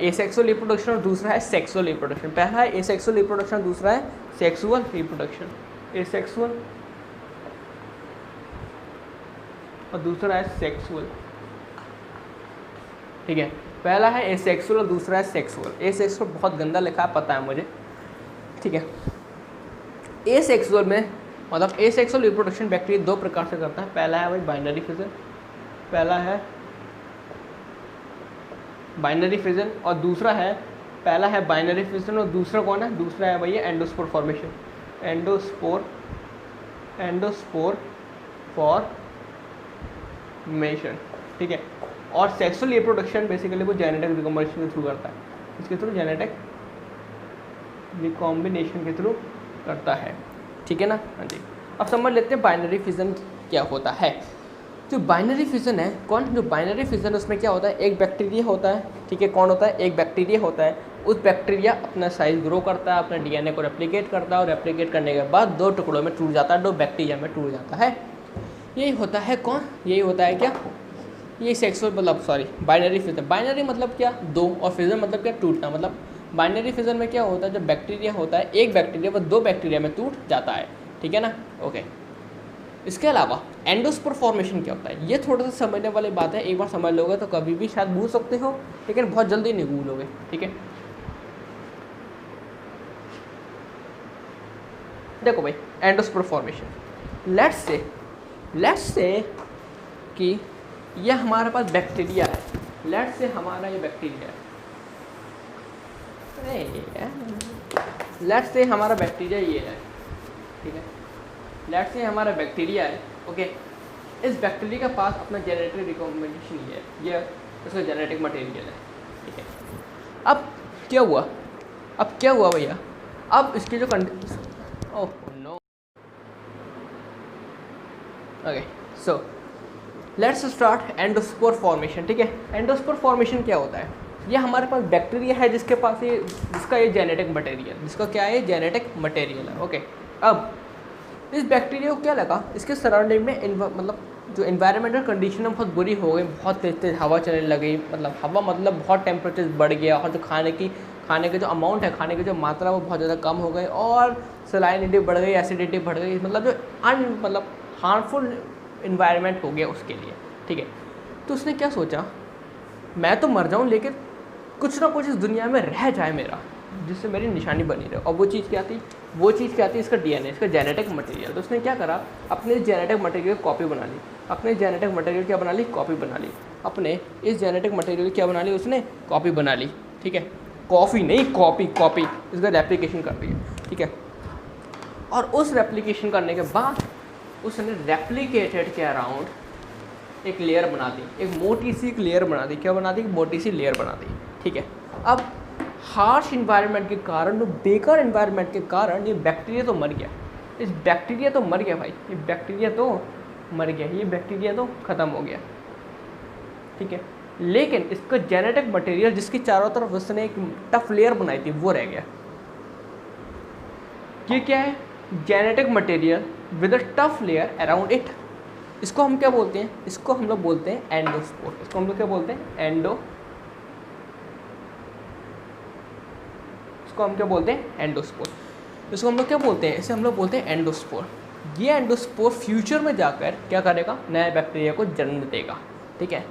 एसेक्सुअल रिप्रोडक्शन और दूसरा है सेक्सुअल रिप्रोडक्शन। पहला है एसेक्सुअल रिप्रोडक्शन, दूसरा है सेक्सुअल रिप्रोडक्शन। एसेक्सुअल और दूसरा है सेक्सुअल। ठीक है, पहला है एसेक्सुअल और दूसरा है सेक्सुअल। एसेक्सुअल बहुत गंदा लिखा है, पता है मुझे। ठीक है, एसेक्सुअल में मतलब एसेक्सुअल रिप्रोडक्शन बैक्टीरिया 2 प्रकार से करता है। पहला है भाई बाइनरी फिजन, पहला है बाइनरी फिजन और दूसरा है, पहला है बाइनरी फिजन और दूसरा कौन है? दूसरा है भैया एंडोस्पोर फॉर्मेशन, एंडोस्पोर फॉर्मेशन। ठीक है, और सेक्सुअल रिप्रोडक्शन बेसिकली वो जेनेटिक रिकॉम्बिनेशन के थ्रू करता है। इसके थ्रू जेनेटिक रिकॉम्बिनेशन के थ्रू करता है। ठीक है ना? हाँ जी, अब समझ लेते हैं बाइनरी फिजन क्या होता है। जो बाइनरी फिजन है, कौन? जो बाइनरी फिजन उसमें क्या होता है? एक बैक्टीरिया होता है। ठीक है, कौन होता है? एक बैक्टीरिया होता है। उस बैक्टीरिया अपना साइज ग्रो करता है, अपना डीएनए को रेप्लिकेट करता है और रेप्लिकेट करने के बाद 2 टुकड़ों में टूट जाता है, 2 बैक्टीरिया में टूट जाता है। यही होता है कौन? यही होता है क्या? ये सेक्सुअल मतलब सॉरी बाइनरी फिजन। बाइनरी मतलब क्या? 2 और फिजन मतलब क्या? टूटना। मतलब बाइनरी फिजन में क्या होता है? जब बैक्टीरिया होता है, एक बैक्टीरिया वो 2 बैक्टीरिया में टूट जाता है। ठीक है ना? ओके, इसके अलावा एंडोस्पोर फॉर्मेशन क्या होता है? ये थोड़ा सा समझने वाली बात है, एक बार समझ लोगे तो कभी भी शायद भूल सकते हो, लेकिन बहुत जल्दी नहीं भूलोगे। ठीक है, देखो भाई, एंडोस्पोर फॉर्मेशन, लेट्स से कि यह हमारे पास बैक्टीरिया है, लेट्स से हमारा ये बैक्टीरिया है, लेट्स से हमारा बैक्टीरिया ये है, ठीक है, लेट्स से हमारा बैक्टीरिया है, ओके। इस बैक्टीरिया के पास अपना जेनेटिक रिकॉम्बिनेशन है, ये इसका जेनेटिक मटेरियल है, ठीक है। अब क्या हुआ, अब क्या हुआ भैया, अब इसकी जो oh no, okay, so let's start endospore formation, ठीक है। एंडोस्पोर फॉर्मेशन क्या होता है, ये हमारे पास बैक्टीरिया है जिसके पास ये, जिसका ये जेनेटिक मटेरियल, जिसका क्या है, जेनेटिक मटेरियल है, ओके। अब इस बैक्टीरिया को क्या लगा, इसके सराउंडिंग में मतलब जो एनवायरमेंटल कंडीशन है बहुत बुरी हो गई, बहुत तेज तेज हवा चलने लगी, मतलब हवा मतलब बहुत टेम्परेचर बढ़ गया, और जो खाने के जो अमाउंट है, खाने की जो मात्रा वो बहुत ज़्यादा कम हो गई, और सलाइनिटी बढ़ गई, एसिडिटी बढ़ गई, मतलब जो मतलब हार्मफुल इन्वायरमेंट हो गया उसके लिए, ठीक है। तो उसने क्या सोचा, मैं तो मर जाऊँ लेकिन कुछ ना कुछ इस दुनिया में रह जाए मेरा, जिससे मेरी निशानी बनी रहे। और वो चीज़ क्या थी, वो चीज़ क्या थी, इसका डीएनए, इसका जेनेटिक मटेरियल। तो उसने क्या करा, अपने जेनेटिक मटेरियल की कॉपी बना ली, अपने जेनेटिक मटेरियल क्या बना ली, कॉपी बना ली, अपने इस जेनेटिक मटेरियल क्या बना ली, उसने कॉपी बना ली, ठीक है। कॉफ़ी नहीं, कॉपी, कॉपी, इसका रेप्लिकेशन कर दिया, ठीक है। और उस रेप्लिकेशन करने के बाद उसने रेप्लिकेटेड के अराउंड एक लेयर बना दी, एक मोटी सी लेयर बना दी, क्या बना दी, मोटी सी लेयर बना दी, ठीक है। अब हार्श इन्वायरमेंट के कारण, बेकार इन्वायरमेंट के कारण ये बैक्टीरिया तो मर गया, इस बैक्टीरिया तो मर गया भाई, ये बैक्टीरिया तो मर गया, ये बैक्टीरिया तो ख़त्म हो गया, ठीक है। लेकिन इसका जेनेटिक मटेरियल जिसकी चारों तरफ उसने एक टफ लेयर बनाई थी वो रह गया। ये क्या है, genetic material with a tough layer around it. इसको हम क्या बोलते हैं, इसको हम लोग बोलते हैं एंडोस्पोर। इसको हम लोग क्या बोलते हैं, इसको हम क्या बोलते हैं, एंडोस्पोर। इसको हम लोग क्या बोलते हैं, इसे हम लोग बोलते हैं एंडोस्पोर। ये एंडोस्पोर फ्यूचर में जाकर क्या करेगा, नए बैक्टीरिया को जन्म देगा, ठीक है।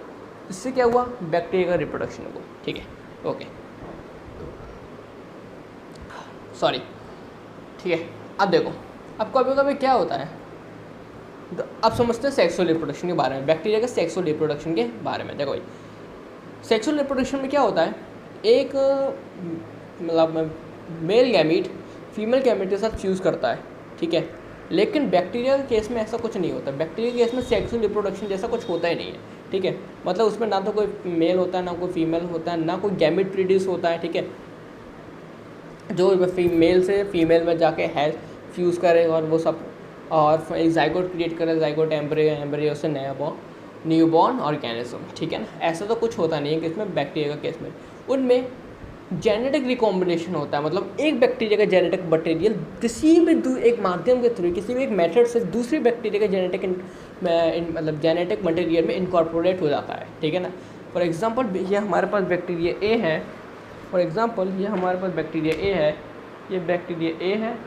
इससे क्या हुआ, बैक्टीरिया का रिप्रोडक्शन हुआ, ठीक है, ओके, सॉरी, ठीक है। अब देखो, अब कभी कभी क्या होता है, तो अब समझते हैं सेक्सुअल रिप्रोडक्शन के बारे में, बैक्टीरिया के सेक्सुअल रिप्रोडक्शन के बारे में। देखो भाई, सेक्सुअल रिप्रोडक्शन में क्या होता है, एक मतलब मेल गैमीट फीमेल गैमीट के साथ फ्यूज़ करता है, ठीक है। लेकिन बैक्टीरिया के केस में ऐसा कुछ नहीं होता, बैक्टीरिया के केस में सेक्सुअल रिप्रोडक्शन जैसा कुछ होता ही नहीं है, ठीक है। मतलब उसमें ना तो कोई मेल होता है, ना कोई फीमेल होता है, ना कोई गैमीट प्रोड्यूस होता है, ठीक है। जो मेल से फीमेल में जाके है फ्यूज़ करे और वो सब, और एक जाइगोट क्रिएट करे, जाइगोट एम्ब्रियो, एम्ब्रियो से नया न्यूबॉर्न ऑर्गेनिज्म, ठीक है ना। ऐसा तो कुछ होता नहीं है किसमें, बैक्टीरिया का केस में। उनमें जेनेटिक रिकॉम्बिनेशन होता है, मतलब एक बैक्टीरिया का जेनेटिक मटेरियल किसी भी एक माध्यम के थ्रू, किसी भी एक मेथड से दूसरी बैक्टीरिया के जेनेटिक मतलब जेनेटिक मटेरियल में इनकॉर्पोरेट हो जाता है, ठीक है ना। फॉर एग्जांपल ये हमारे पास बैक्टीरिया ए है, फॉर एग्जांपल ये हमारे पास बैक्टीरिया ए है, ये बैक्टीरिया ए है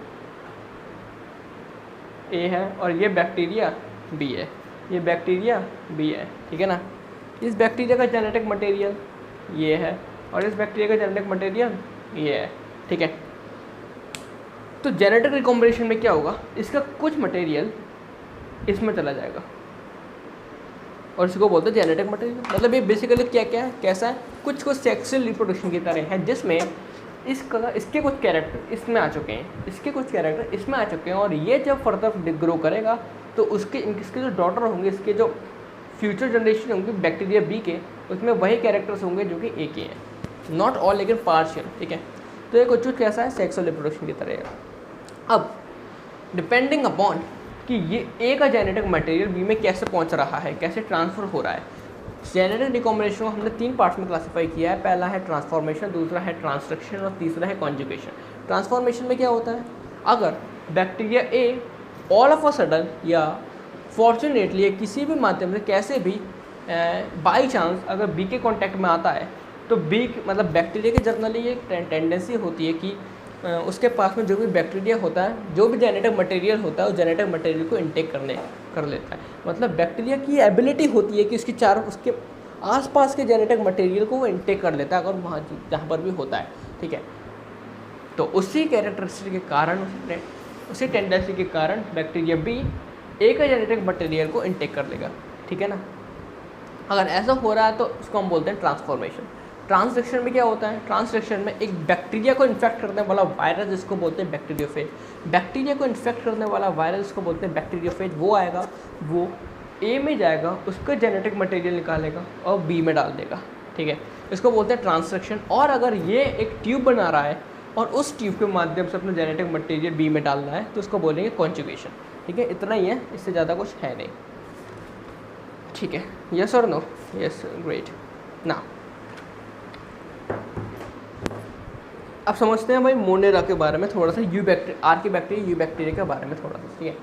और ये बैक्टीरिया बी है, ये बैक्टीरिया बी है, ठीक है ना। इस बैक्टीरिया का जेनेटिक मटेरियल ये है और इस बैक्टीरिया का जेनेटिक मटेरियल ये है, ठीक है। तो जेनेटिक रिकॉम्बिनेशन में क्या होगा, इसका कुछ मटेरियल इसमें चला जाएगा और इसको बोलते हैं जेनेटिक मटेरियल। मतलब ये बेसिकली क्या क्या है, कैसा है, कुछ सेक्सुअल रिप्रोडक्शन की तरह है, जिसमें इसके कुछ कैरेक्टर इसमें आ चुके हैं, इसके कुछ कैरेक्टर इसमें आ चुके हैं, और ये जब फर्दर ग्रो करेगा तो इसके जो डॉटर होंगे, इसके जो फ्यूचर जनरेशन होंगे बैक्टीरिया बी के, उसमें वही कैरेक्टर्स होंगे जो कि ए के हैं, नॉट ऑल लेकिन पार्शियल, ठीक है। तो ये कुछ कैसा है, सेक्सुअल रिप्रोडक्शन की तरह है। अब डिपेंडिंग अपॉन कि ये ए का जेनेटिक मटेरियल बी में कैसे पहुंच रहा है, कैसे ट्रांसफ़र हो रहा है। जेनेटिक रिकॉम्बिनेशन को हमने 3 पार्ट्स में क्लासीफाई किया है। पहला है ट्रांसफॉर्मेशन, दूसरा है ट्रांसक्रिप्शन और तीसरा है कॉन्जुगेशन। ट्रांसफॉर्मेशन में क्या होता है, अगर bacteria A all of a sudden या फॉर्चुनेटली किसी भी माध्यम से कैसे भी बाई चांस अगर बी के कॉन्टैक्ट में आता है, तो बी मतलब बैक्टीरिया की जनरली एक टेंडेंसी होती है कि उसके पास में जो भी बैक्टीरिया होता है, जो भी जेनेटिक मटेरियल होता है, उस जेनेटिक मटेरियल को इनटेक कर लेता है। मतलब बैक्टीरिया की एबिलिटी होती है कि उसके आसपास के जेनेटिक मटेरियल को वो इनटेक कर लेता है, अगर वहाँ जहाँ पर भी होता है, ठीक है। तो उसी कैरेक्टरिस्टिक के कारण, उसी टेंडेंसी के कारण बैक्टीरिया बी ए का जेनेटिक मटेरियल को इनटेक कर लेगा, ठीक है ना। अगर ऐसा हो रहा है तो उसको हम बोलते हैं ट्रांसफॉर्मेशन। ट्रांसलेशन में क्या होता है, ट्रांसलेशन में एक बैक्टीरिया को इन्फेक्ट करने वाला वायरस जिसको बोलते हैं बैक्टीरियोफेज, बैक्टीरिया को इन्फेक्ट करने वाला वायरस जिसको बोलते हैं बैक्टीरियोफेज, वो आएगा, वो ए में जाएगा, उसका जेनेटिक मटेरियल निकालेगा और बी में डाल देगा, ठीक है, इसको बोलते हैं ट्रांसलेशन। और अगर ये एक ट्यूब बना रहा है और उस ट्यूब के माध्यम से अपना जेनेटिक मटेरियल बी में डाल रहा है तो उसको बोलेंगे कॉन्जुगेशन, ठीक है, इतना ही है, इससे ज़्यादा कुछ है नहीं, ठीक है, यस और नो, यस, ग्रेट। ना अब समझते हैं भाई मोनेरा के बारे में थोड़ा सा, यू बैक्टीरिया, आर के बैक्टीरिया, यू बैक्टीरिया के बारे में थोड़ा सा, ठीक है।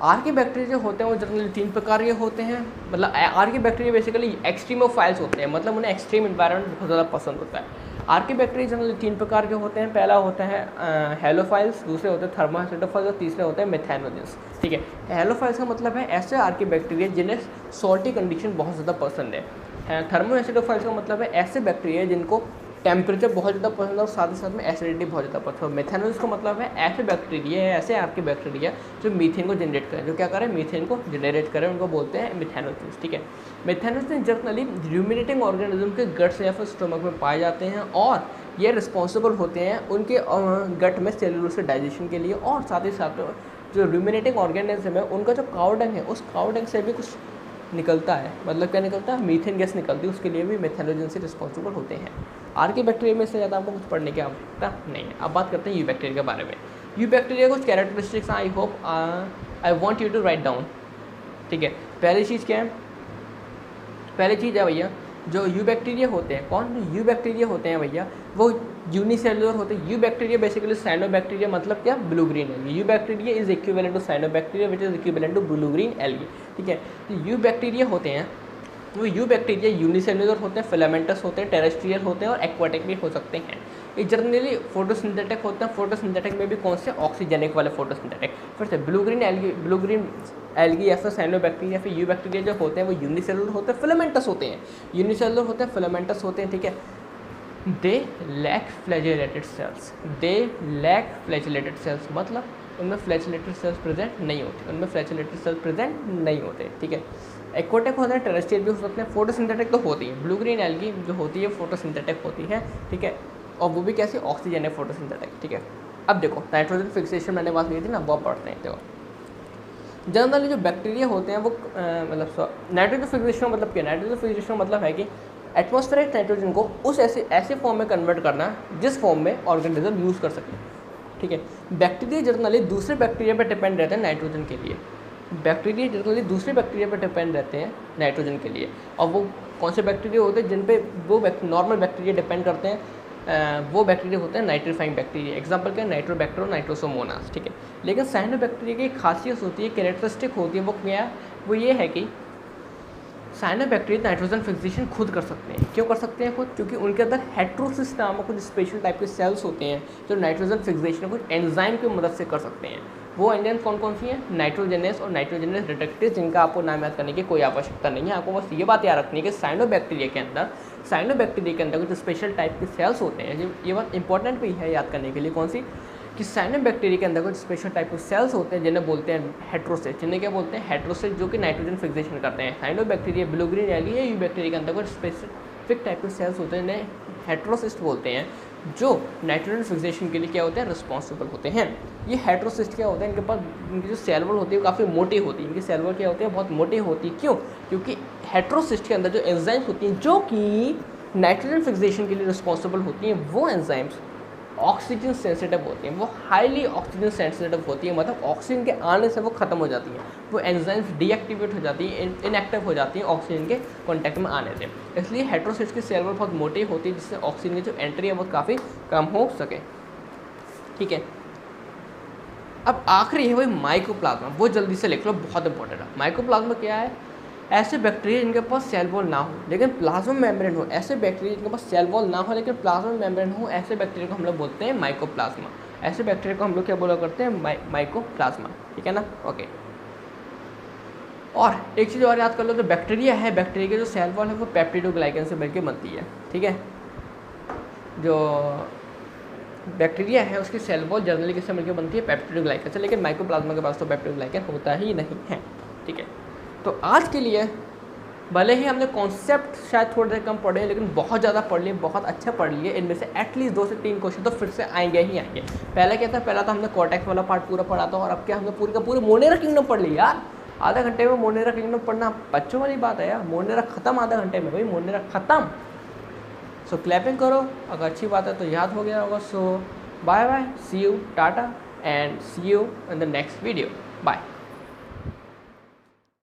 आर के बैक्टीरिया जो होते हैं वो जनरली 3 प्रकार के होते हैं, मतलब आर के बैक्टीरिया बेसिकली एक्सट्रीमोफाइल्स होते हैं, मतलब उन्हें एक्सट्रीम एनवायरनमेंट बहुत ज़्यादा पसंद होता है। आर के बैक्टीरिया जनरली 3 प्रकार के होते हैं, पहला होता है हेलोफाइल्स, दूसरे होते हैं थर्मोहेसिडोफाइल्स और तीसरे होते हैं मेथेनोजेंस, ठीक है। हेलोफाइल्स का मतलब है ऐसे आर के बैक्टीरिया जिन्हें सॉल्टी कंडीशन बहुत ज़्यादा पसंद है। थर्मोहेसिडोफाइल्स का मतलब है ऐसे बैक्टीरिया जिनको टेम्परेचर बहुत ज़्यादा पसंद है और साथ ही साथ में एसिडिटी बहुत ज़्यादा पसंद है। मेथेनोजेंस का मतलब है ऐसे बैक्टीरिया है, ऐसे आपके बैक्टीरिया जो मीथेन को जनरेट करें, जो क्या करें, मीथेन को जनरेट करें, उनको बोलते हैं मेथेनोजेंस, ठीक है। मेथेनोजेंस जनरली रूमिनेटिंग ऑर्गेनिज्म के गट्स या फिर स्टोमक में पाए जाते हैं और ये रिस्पॉन्सिबल होते हैं उनके गट में सेलुलोज के डाइजेशन के लिए, और साथ ही साथ जो रूमिनेटिंग ऑर्गेनिज्म है उनका जो काउडंग है उस काउडंग से भी कुछ निकलता है, मतलब क्या निकलता है, मीथेन गैस निकलती है, उसके लिए भी मेथेनोजेंस से रिस्पॉन्सिबल होते हैं। आर के बैक्टीरिया में इससे ज़्यादा आपको कुछ पढ़ने की आवश्यकता नहीं है। अब बात करते हैं यू बैक्टीरिया के बारे में। यू बैक्टीरिया कुछ characteristics I hope I want you to write down, ठीक है। पहली चीज़ क्या है, पहली चीज़ है भैया, जो यू बैक्टीरिया होते हैं, कौन यू बैक्टीरिया होते हैं भैया, वो यूनिसेलुलर होते हैं। Eubacteria basically cyanobacteria, मतलब क्या, blue green algae. Eubacteria is equivalent to cyanobacteria which is equivalent to blue green algae, ठीक है। तो यू बैक्टीरिया होते हैं, वो यू बैक्टीरिया यूनिसेलुलर होते हैं, फिलामेंटस होते हैं, टेरेस्ट्रियल होते हैं और एक्वाटिक भी हो सकते हैं। ये जनरली फोटोसिंथेटिक होते हैं। फोटोसिंथेटिक में भी कौन से, ऑक्सीजेनिक वाले फोटोसिंथेटिक। फिर से ब्लू ग्रीन एल्गी या फिर साइनो बैक्टीरिया, फिर यू बैक्टीरिया जो होते हैं वो यूनिसेलुलर होते हैं, फिलामेंटस होते हैं, यूनिसेलुलर होते हैं, फिलामेंटस होते हैं, ठीक है। They lack flagellated cells, they lack flagellated cells, मतलब उनमें फ्लैजेलेटेड सेल्स प्रेजेंट नहीं होते, उनमें फ्लैजेलेटेड सेल्स प्रेजेंट नहीं होते, ठीक है। एक्वाटिक होते हैं, टेरेस्ट्रियल भी हो सकते हैं, फोटोसिंथेटिक तो होती है। ब्लू ग्रीन एल्गी जो होती है फोटोसिंथेटिक होती है, ठीक है, और वो भी कैसी, ऑक्सीजन है फोटोसिंथेटिक, ठीक है। अब देखो नाइट्रोजन फिक्सेशन मैंने बात की थी ना, वो पढ़ते हैं। देखो जनरली जो बैक्टीरिया होते हैं वो मतलब नाइट्रोजन फिक्सेशन मतलब क्या, नाइट्रोजन फिक्सेशन मतलब है कि एटमॉस्फेरिक नाइट्रोजन को उस ऐसे फॉर्म में कन्वर्ट करना जिस फॉर्म में ऑर्गेनिज्म यूज़ कर सके, ठीक है। बैक्टीरिया जनरली दूसरे बैक्टीरिया पर डिपेंड रहते हैं नाइट्रोजन के लिए, बैक्टीरिया जनरली दूसरे बैक्टीरिया पर डिपेंड रहते हैं नाइट्रोजन के लिए। और वो कौन से बैक्टीरिया होते हैं जिन पे वो नॉर्मल बैक्टीरिया डिपेंड करते हैं, वो बैक्टीरिया होते हैं नाइट्रीफाइंग बैक्टीरिया। एग्जांपल क्या, नाइट्रोबैक्टर और नाइट्रोसोमोनास, ठीक है। लेकिन साइनो बैक्टीरिया की खासियत होती है, कैरेक्टरिस्टिक होती है, वो क्या, वो ये है कि साइनो बैक्टीरिया नाइट्रोजन फिक्सेशन खुद कर सकते हैं। क्यों कर सकते हैं खुद, क्योंकि उनके अंदर हेट्रोसिस नामक कुछ स्पेशल टाइप के सेल्स होते हैं जो नाइट्रोजन फिक्सेशन कुछ एंजाइम की मदद से कर सकते हैं। वो एंजाइम कौन कौन सी हैं, नाइट्रोजनेस और नाइट्रोजनेस रिडक्टेज, जिनका आपको नाम याद करने की कोई आवश्यकता नहीं है। आपको बस ये बात याद रखनी है कि साइनो बैक्टीरिया के अंदर कुछ स्पेशल टाइप के सेल्स होते हैं। ये बात इंपॉर्टेंट भी है याद करने के लिए, कौन सी, कि साइनो बैक्टीरिया के अंदर कुछ स्पेशल टाइप के सेल्स होते हैं जिन्हें बोलते हैं हेट्रोसेट, जिन्हें क्या बोलते हैं, हेट्रोसेट, जो कि नाइट्रोजन फिक्सेशन करते हैं। Cyanobacteria, blue green algae है, यू बैक्टीरिया के अंदर कुछ स्पेसिफिक टाइप के सेल्स होते हैं जिन्हें हेट्रोसिस्ट बोलते हैं, जो नाइट्रोजन फिक्सेशन के लिए क्या होते हैं, रिस्पॉन्सिबल होते हैं। ये हेट्रोसिस्ट क्या होते हैं, इनके पास इनकी जो सेल वॉल होती है वो काफ़ी मोटी होती है, इनकी सेल वॉल क्या होती है, बहुत मोटी होती है। क्यों, क्योंकि हेट्रोसिस्ट के अंदर जो एंजाइम्स होती हैं जो कि नाइट्रोजन फिक्सेशन के लिए रिस्पॉन्सिबल होती हैं, वो एंजाइम्स ऑक्सीजन सेंसिटिव होती हैं, वो हाईली ऑक्सीजन सेंसिटिव होती है, मतलब ऑक्सीजन के आने से वो ख़त्म हो जाती हैं, वो एंजाइम्स डीएक्टिवेट हो जाती हैं, इनएक्टिव हो जाती हैं ऑक्सीजन के कॉन्टैक्ट में आने से। इसलिए हेट्रोसिस्ट की सेल वॉल बहुत मोटी होती है, जिससे ऑक्सीजन की जो एंट्री है वो काफ़ी कम हो सके, ठीक है। अब आखिरी है वही माइकोप्लाज्मा, वो जल्दी से लिख लो, बहुत इंपॉर्टेंट है। माइकोप्लाज्मा क्या है, ऐसे बैक्टीरिया जिनके पास सेल वॉल ना हो लेकिन प्लाज्मा मेम्ब्रेन हो, ऐसे बैक्टीरिया जिनके पास सेल वॉल ना हो लेकिन प्लाज्मा मेम्ब्रेन हो, ऐसे बैक्टीरिया को हम लोग बोलते हैं माइकोप्लाज्मा। ऐसे बैक्टीरिया को हम लोग क्या बोला करते हैं, माइकोप्लाज्मा, ठीक है ना, ओके। और एक चीज़ और याद कर लो, तो बैक्टीरिया है, बैक्टीरिया की जो सेल वॉल है वो पेप्टिडोग्लाइकन से मिलकर बनती है, ठीक है। जो बैक्टीरिया है उसकी सेल वॉल जनरली किससे मिलकर बनती है, पेप्टिडोग्लाइकन से, लेकिन माइकोप्लाज्मा के पास तो पेप्टिडोग्लाइकन होता ही नहीं है, ठीक है। तो आज के लिए भले ही हमने कॉन्सेप्ट शायद थोड़े देर कम पढ़े लेकिन बहुत ज़्यादा पढ़ लिए, बहुत अच्छे पढ़ लिए। इनमें से एटलीस्ट 2 से 3 क्वेश्चन तो फिर से आएंगे ही आएंगे। पहले क्या था, पहला तो हमने कॉर्टेक्स वाला पार्ट पूरा पढ़ा था, और अब क्या हमने पूरे का पूरे मोनेरा किंगडम पढ़ लिया यार। आधा घंटे में मोनेरा किंगडम पढ़ना बच्चों वाली बात है यार। मोनेरा खत्म आधा घंटे में, भाई मोनेरा खत्म। सो क्लैपिंग करो, अगर अच्छी बात है तो याद हो गया होगा। So bye bye, see you, tata and see you in the next video, bye.